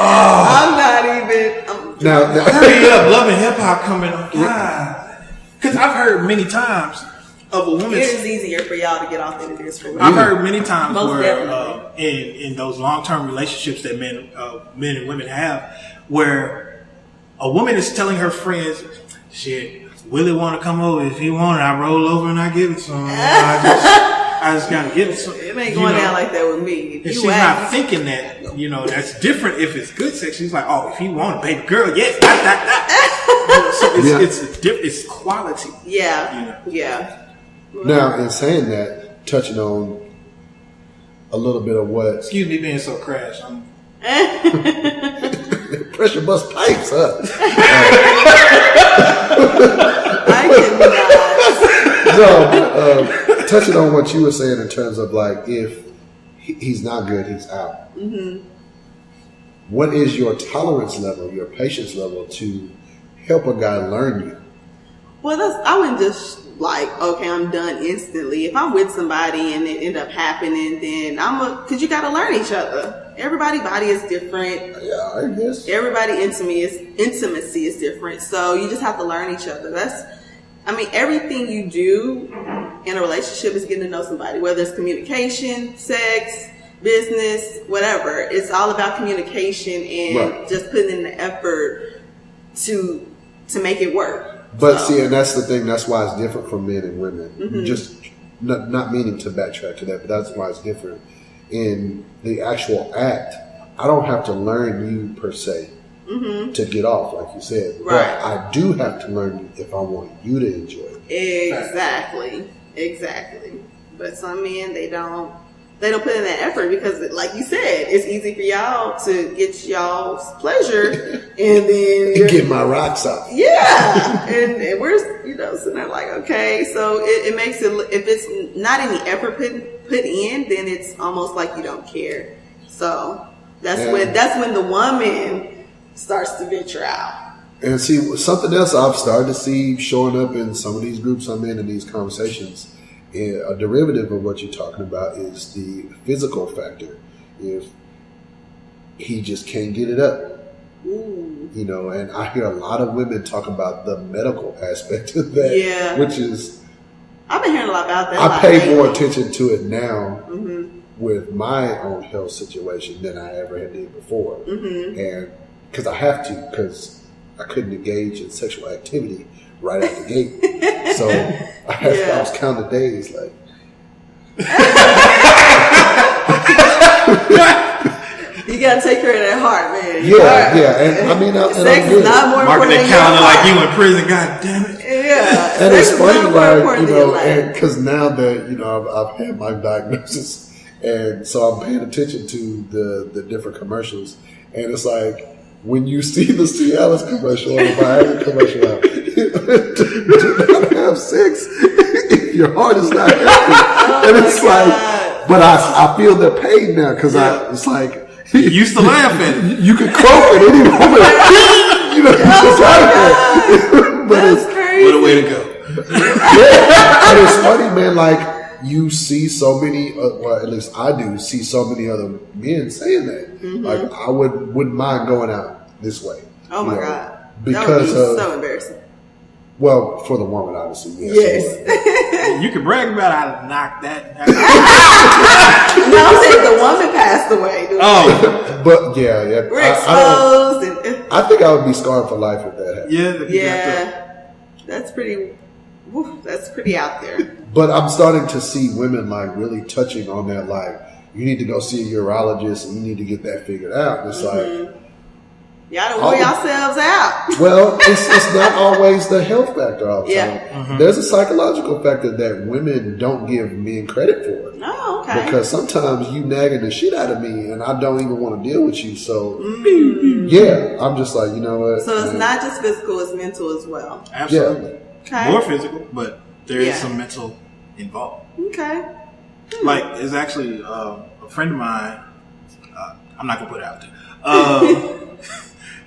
I'm not even. Now, Hurry up, Love and Hip Hop coming on. God. Because I've heard many times of a woman. It is easier for y'all to get off than it is for women. I've heard many times Most where definitely. in those long term relationships that men and women have, where a woman is telling her friends, "Shit, Willie want to come over. If he want it, I roll over and I give it to him. I just gotta give it to him." It ain't going down like that with me. And she's not thinking that, that's different if it's good sex. She's like, if he want it, baby girl, yes, So it's quality. Yeah. Yeah. now, in saying that, touching on a little bit of what Excuse me being so crash. pressure bust pipes, huh? I No, touching on what you were saying in terms of like if he's not good, he's out. Mm-hmm. What is your tolerance level, your patience level to help a guy learn you? Well, I wouldn't just like, okay, I'm done instantly. If I'm with somebody and it end up happening, then because you got to learn each other. Everybody's body is different. Yeah, I guess. Everybody intimacy is different. So you just have to learn each other. Everything you do in a relationship is getting to know somebody, whether it's communication, sex, business, whatever. It's all about communication and just putting in the effort to make it work. But see, and that's the thing. That's why it's different for men and women. Mm-hmm. Just not meaning to backtrack to that, but that's why it's different. In the actual act, I don't have to learn you per se to get off, like you said. Right. But I do have to learn you if I want you to enjoy it. Exactly. But some men, they don't put in that effort because, like you said, it's easy for y'all to get y'all's pleasure and then Get my rocks off. Yeah, and we're sitting there like, okay, so it makes it, if it's not any effort put in, then it's almost like you don't care. So that's when the woman starts to venture out. And see, something else I've started to see showing up in some of these groups I'm in these conversations, a derivative of what you're talking about is the physical factor. If he just can't get it up. Ooh. And I hear a lot of women talk about the medical aspect of that, Yeah. which is, I've been hearing a lot about that. I pay more attention to it now Mm-hmm. with my own health situation than I ever had did before. Mm-hmm. And because I have to, because I couldn't engage in sexual activity right out the gate. So I was counting days like, you gotta take care of that heart, man. yeah. And I mean, sex is not more Marking important the than calendar your like heart. you in prison. God damn it. Yeah, and it's sex is funny, not more like, important than your life. because now that, I've had my diagnosis, and so I'm paying attention to the different commercials, and it's like, when you see the Cialis commercial or the Viagra commercial out, do not have sex if your heart is not healthy. And it's like, but I feel the pain now, because it's like, You used to laugh at it. you could croak at any moment. But That's crazy. What a way to go. and it's funny, man, like, you see so many, well, at least I do see so many other men saying that. Mm-hmm. Like, I wouldn't mind going out this way. Oh my God. Because that would be of, so embarrassing. well, for the woman, obviously, Yes. You can brag about I knocked that. No, I'm saying the woman passed away. Dude. Oh, But yeah. We're exposed. I think I would be scarred for life if that happened. Yeah. That's pretty out there. But I'm starting to see women like really touching on that, like, you need to go see a urologist and you need to get that figured out. And it's like, y'all don't wear yourselves out. Well, it's not always the health factor all the time. Mm-hmm. There's a psychological factor that women don't give men credit for. Oh, okay. Because sometimes you nagging the shit out of me and I don't even want to deal with you. So, yeah, I'm just like, you know what? So it's not just physical, it's mental as well. Absolutely. Yeah. Okay. More physical, but there is some mental involved. Okay. Like, there's actually a friend of mine, I'm not going to put it out there.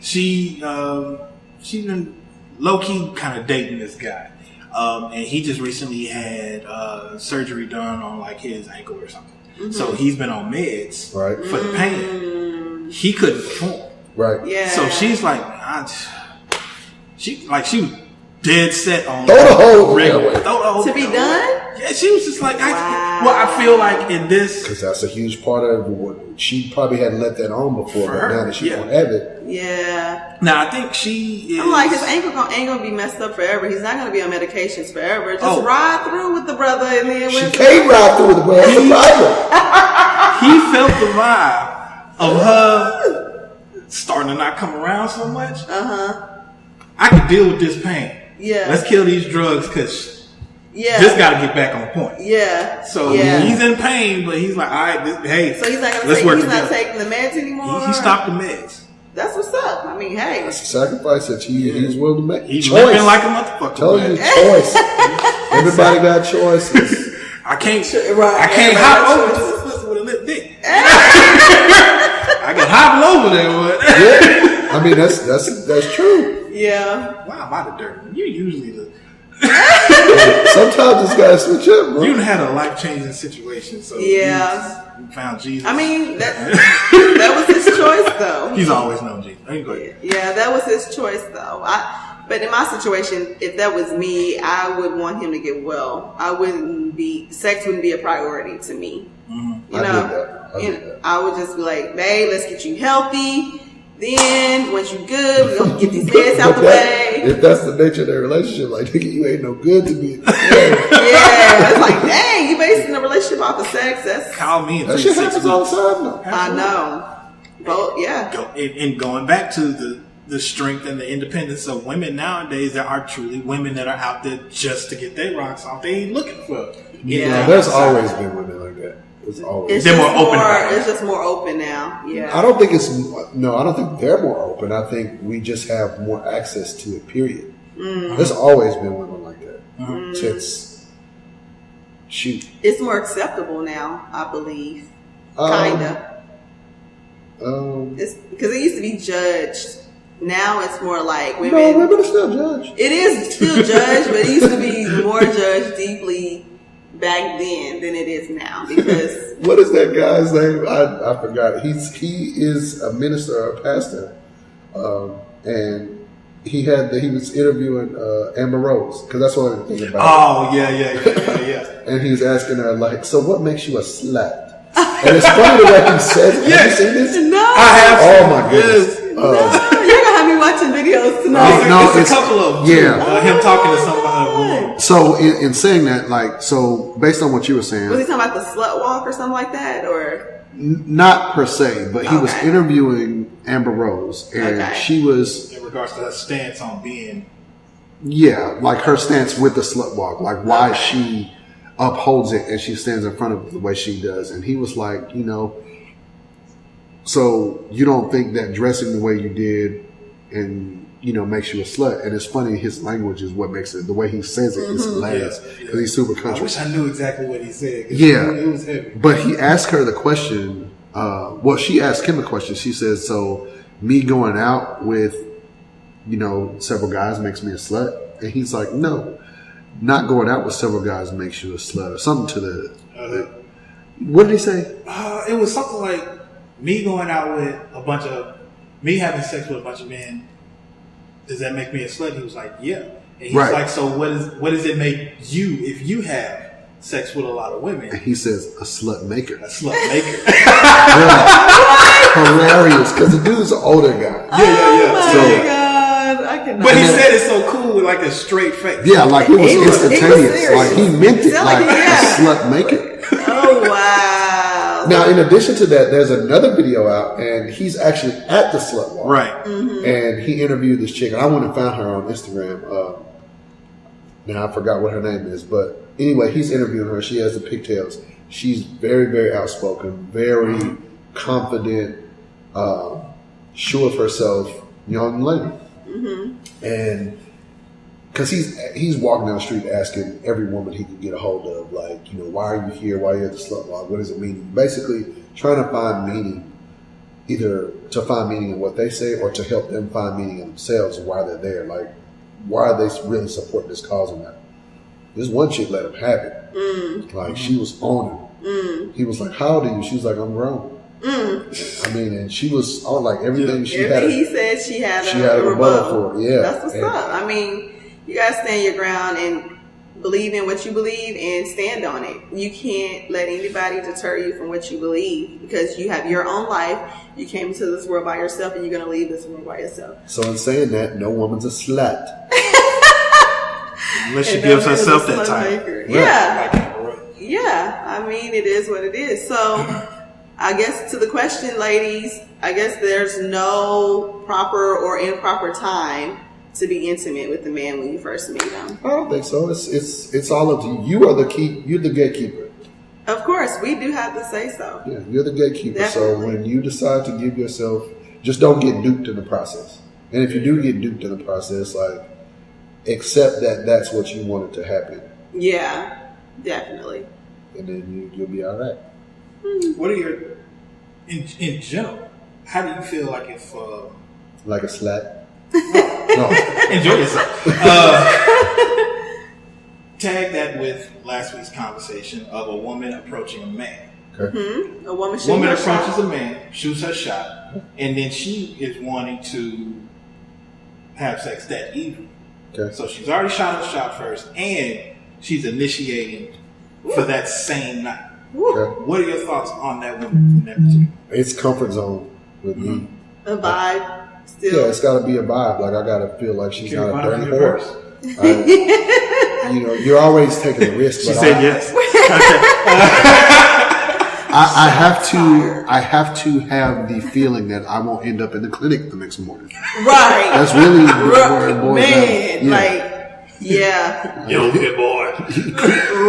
She's been low-key kind of dating this guy. And he just recently had surgery done on like his ankle or something. Mm-hmm. So he's been on meds for the pain. He couldn't perform. Right. Yeah. So she's like, she was dead set on throw the whole to be done. Yeah, she was just like, I feel like in this, because that's a huge part of what she probably hadn't let that on before, but now that she won't have it. Yeah. Now I think she is. I'm like, his ankle ain't gonna be messed up forever. He's not gonna be on medications forever. Just ride through with the brother, and then she can't ride through with the brother. That's the problem. He felt the vibe of her starting to not come around so much. I can deal with this pain. Yeah. Let's kill these drugs because this got to get back on point. Yeah. So he's in pain, but he's like, all right, hey. So he's not gonna let's not taking the meds anymore. He stopped the meds. That's what's up. I mean, hey, it's a sacrifice that he's willing to make. He's living like a motherfucker. Tell you choice. Everybody got choices. I can't hop over to this pussy with a lip dick. I can hobble over there with. Yeah. I mean that's true. Yeah. Why am I the dirt? You usually the. Sometimes this guy switch up, bro. You had a life-changing situation, so you found Jesus. I mean, that was his choice, though. He's always known Jesus. Yeah, that was his choice, though. But in my situation, if that was me, I would want him to get well. Sex wouldn't be a priority to me. Mm-hmm. You know, I would just be like, babe, let's get you healthy. Then, once you good, we're going to get these meds out the way. If that's the nature of their relationship, like, nigga, you ain't no good to me. Yeah, it's like, dang, you basing the relationship off of sex. That's call me in that 3 to 6 shit happens all the time, though. I know. But, and going back to the strength and the independence of women nowadays, there are truly women that are out there just to get their rocks off. They ain't looking for. Yeah, there's always been women like that. They're more open about it. It's just more open now. Yeah. I don't think they're more open. I think we just have more access to it, period. Mm-hmm. There's always been women like that. Mm-hmm. Since, shoot. It's more acceptable now, I believe. Kinda. It's because it used to be judged. Now it's more like women. No, women are still judged. It is still judged, but it used to be more judged deeply back then than it is now. Because what is that guy's name? I forgot. He is a minister or a pastor, and he was interviewing Amber Rose because that's what I'm thinking about. Oh yeah. And he was asking her like, "So what makes you a slut?" And it's funny the way he says it. Have you seen this? No, I have. Oh my goodness. No, you're gonna have me watching videos tonight. It's a couple of him talking to somebody. So in saying that, like, so based on what you were saying, was he talking about the slut walk or something like that, or not per se, but he was interviewing Amber Rose, and she was in regards to her stance on being, like her stance with the slut walk, like why she upholds it and she stands in front of it the way she does, and he was like, so you don't think that dressing the way you did and makes you a slut? And it's funny, his language is what makes it, the way he says it is hilarious because he's super country. I wish I knew exactly what he said. It was heavy. But he asked her the question, she asked him a question. She says, so me going out with, several guys makes me a slut? And he's like, no, not going out with several guys makes you a slut, or something to the what did he say? It was something like, me going out with me having sex with a bunch of men, does that make me a slut? He was like, yeah. And he's like, so what does it make you if you have sex with a lot of women? And he says, a slut maker. A slut maker. hilarious because the dude's an older guy. Oh my God, I cannot. But he said it so cool with like a straight face. Yeah, like it was instantaneous. He was like he meant it. Like slut make it. Oh wow. Now, in addition to that, there's another video out, and he's actually at the slut walk. Right. Mm-hmm. And he interviewed this chick, and I went and found her on Instagram. Now I forgot what her name is, but anyway, he's interviewing her. She has the pigtails. She's very, very outspoken, very confident, sure of herself, young lady. Mm-hmm. And because he's walking down the street asking every woman he can get a hold of, like, you know, why are you here? Why are you at the slut walk? What does it mean? Basically, trying to find meaning, either to find meaning in what they say or to help them find meaning in themselves and why they're there. Like, why are they really supporting this cause or not? This one chick let him have it. Like, she was on him. He was like, how old are you? She was like, I'm grown. I mean, and she was on like everything she had. He said she had a rebuttal for it. Yeah. That's what's up. I mean, you gotta stand your ground and believe in what you believe and stand on it. You can't let anybody deter you from what you believe because you have your own life. You came into this world by yourself and you're gonna leave this world by yourself. So in saying that, no woman's a slut. Unless she gives herself that title. Right. Yeah. Yeah. I mean, it is what it is. So I guess to the question, ladies, I guess there's no proper or improper time to be intimate with the man when you first meet him. I don't think so. It's all up to you. You are you're the gatekeeper. Of course, we do have to say so. Yeah, you're the gatekeeper. Definitely. So when you decide to give yourself, just don't get duped in the process. And if you do get duped in the process, like, accept that that's what you wanted to happen. Yeah, definitely. And then you'll be all right. What are your, in general, how do you feel like if... like a slut? No. Enjoy yourself. Tag that with last week's conversation of a woman approaching a man. Okay. Mm-hmm. A woman approaches a man, shoots her shot, and then she is wanting to have sex that evening. Okay. So she's already shot her shot first, and she's initiating for that same night. Okay. What are your thoughts on that woman in that particular? It's comfort zone with me. A vibe. Still. Yeah, it's got to be a vibe. Like, I got to feel like she's not a dirty horse. You know, you're always taking a risk. She said yes. I have to have the feeling that I won't end up in the clinic the next morning. Right. That's really where it boils down. Like, yeah. Yo, good boy.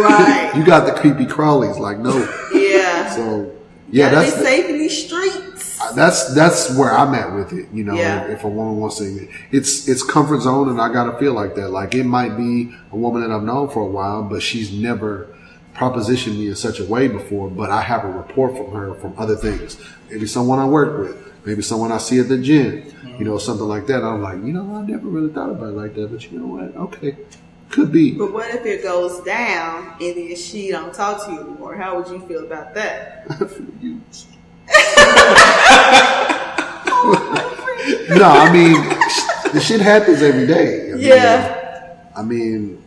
Right. You got the creepy crawlies. Like, no. Yeah. So, yeah, that's safe in these streets. That's where I'm at with it. You know, yeah. if a woman wants to, it's comfort zone, and I gotta feel like that. Like, it might be a woman that I've known for a while, but she's never propositioned me in such a way before. But I have a report from her from other things. Maybe someone I work with, maybe someone I see at the gym. You know, something like that. I'm like, you know, I never really thought about it like that, but you know what? Okay, could be. But what if it goes down and then she don't talk to you anymore? How would you feel about that? I feel used. No, I mean, the shit happens every day. I mean,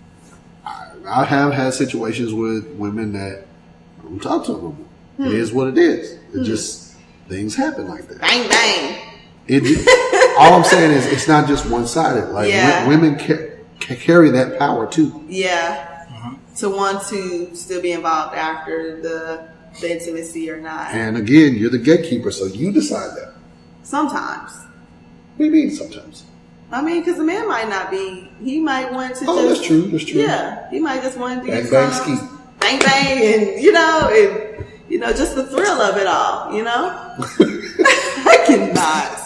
I have had situations with women that I don't talk to them. It is what it is. It just, things happen like that. Bang, bang. All I'm saying is, it's not just one-sided. Like, women carry that power too. Yeah. To want to still be involved after the intimacy or not. And again, you're the gatekeeper, so you decide that. Sometimes. What do you mean sometimes? I mean, because the man might not be. He might want to. Oh, that's true. That's true. Yeah, he might just want to get bang, ski. Bang bang, and just the thrill of it all. You know, I cannot.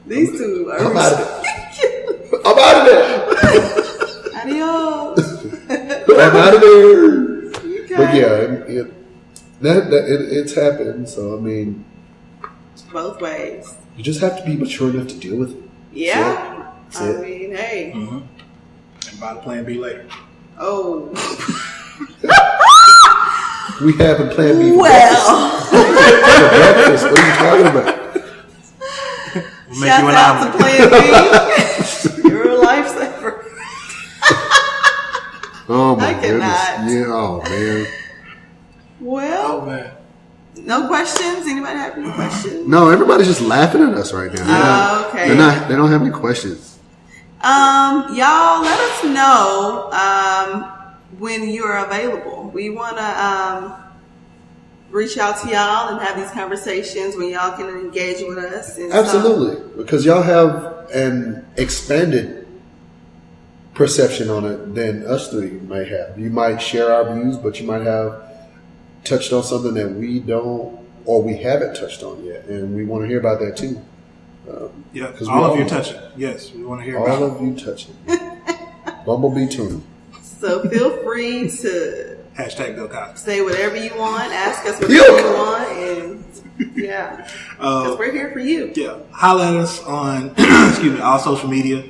These two are. I'm out of it. I'm out of there. Adios. I'm out of there. Okay. But yeah, it's happened. So I mean, both ways. You just have to be mature enough to deal with it. Yeah. I mean, hey. And buy the plan B later. Oh. We have a plan B. Well. Breakfast. What are you talking about? Shout out to Plan B. You're a lifesaver. Oh my I goodness. cannot. Yeah. Oh man. Well. Oh man. No questions? Anybody have any questions? No, everybody's just laughing at us right now. Okay. They don't have any questions. Y'all let us know when you're available. We want to reach out to y'all and have these conversations when y'all can engage with us. And absolutely, because y'all have an expanded perception on it than us three might have. You might share our views, but you might have touched on something that we don't or we haven't touched on yet, and we want to hear about that too. All of you touching. Yes, we want to hear about all of you touching. Bumblebee tuning. So feel free to hashtag Bill Cosby. Say whatever you want. Ask us whatever you want, and because we're here for you. Yeah, holla at us on all social media.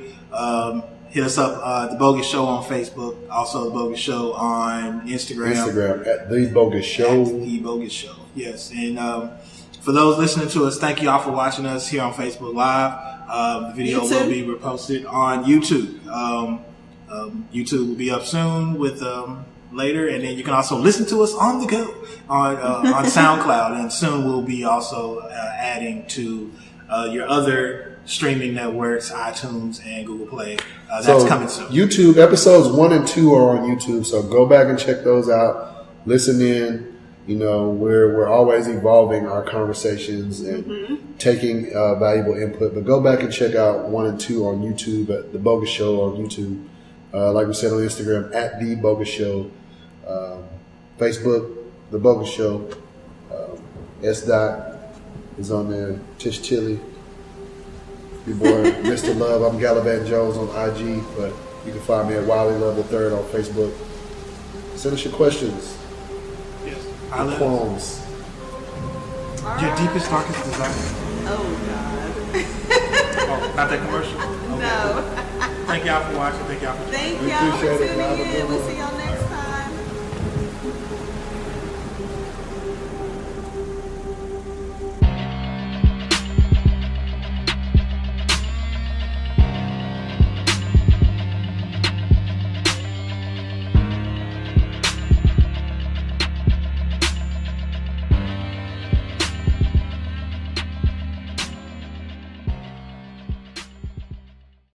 Hit us up the Bogus Show on Facebook, also the Bogus Show on Instagram at the Bogus Show. At the Bogus Show. Yes, and for those listening to us, thank you all for watching us here on Facebook Live. The video will be reposted on YouTube. YouTube will be up soon with later, and then you can also listen to us on the go on SoundCloud, and soon we'll be also adding to your other streaming networks, iTunes and Google Play. That's coming soon. YouTube episodes 1 and 2 are on YouTube, so go back and check those out. Listen in. You know, we're always evolving our conversations and taking valuable input. But go back and check out 1 and 2 on YouTube at The Bogus Show on YouTube. Like we said on Instagram, at The Bogus Show. Facebook, The Bogus Show. S. Dot is on there. Tish Tilly. Your boy, Mr. Love. I'm Gallivant Jones on IG, but you can find me at Wiley Love III on Facebook. Send us your questions. Yes. Your qualms. Your deepest, darkest desire. Oh, God. Not that commercial? Okay. No. Thank y'all for watching. Thank y'all for tuning in. We'll see y'all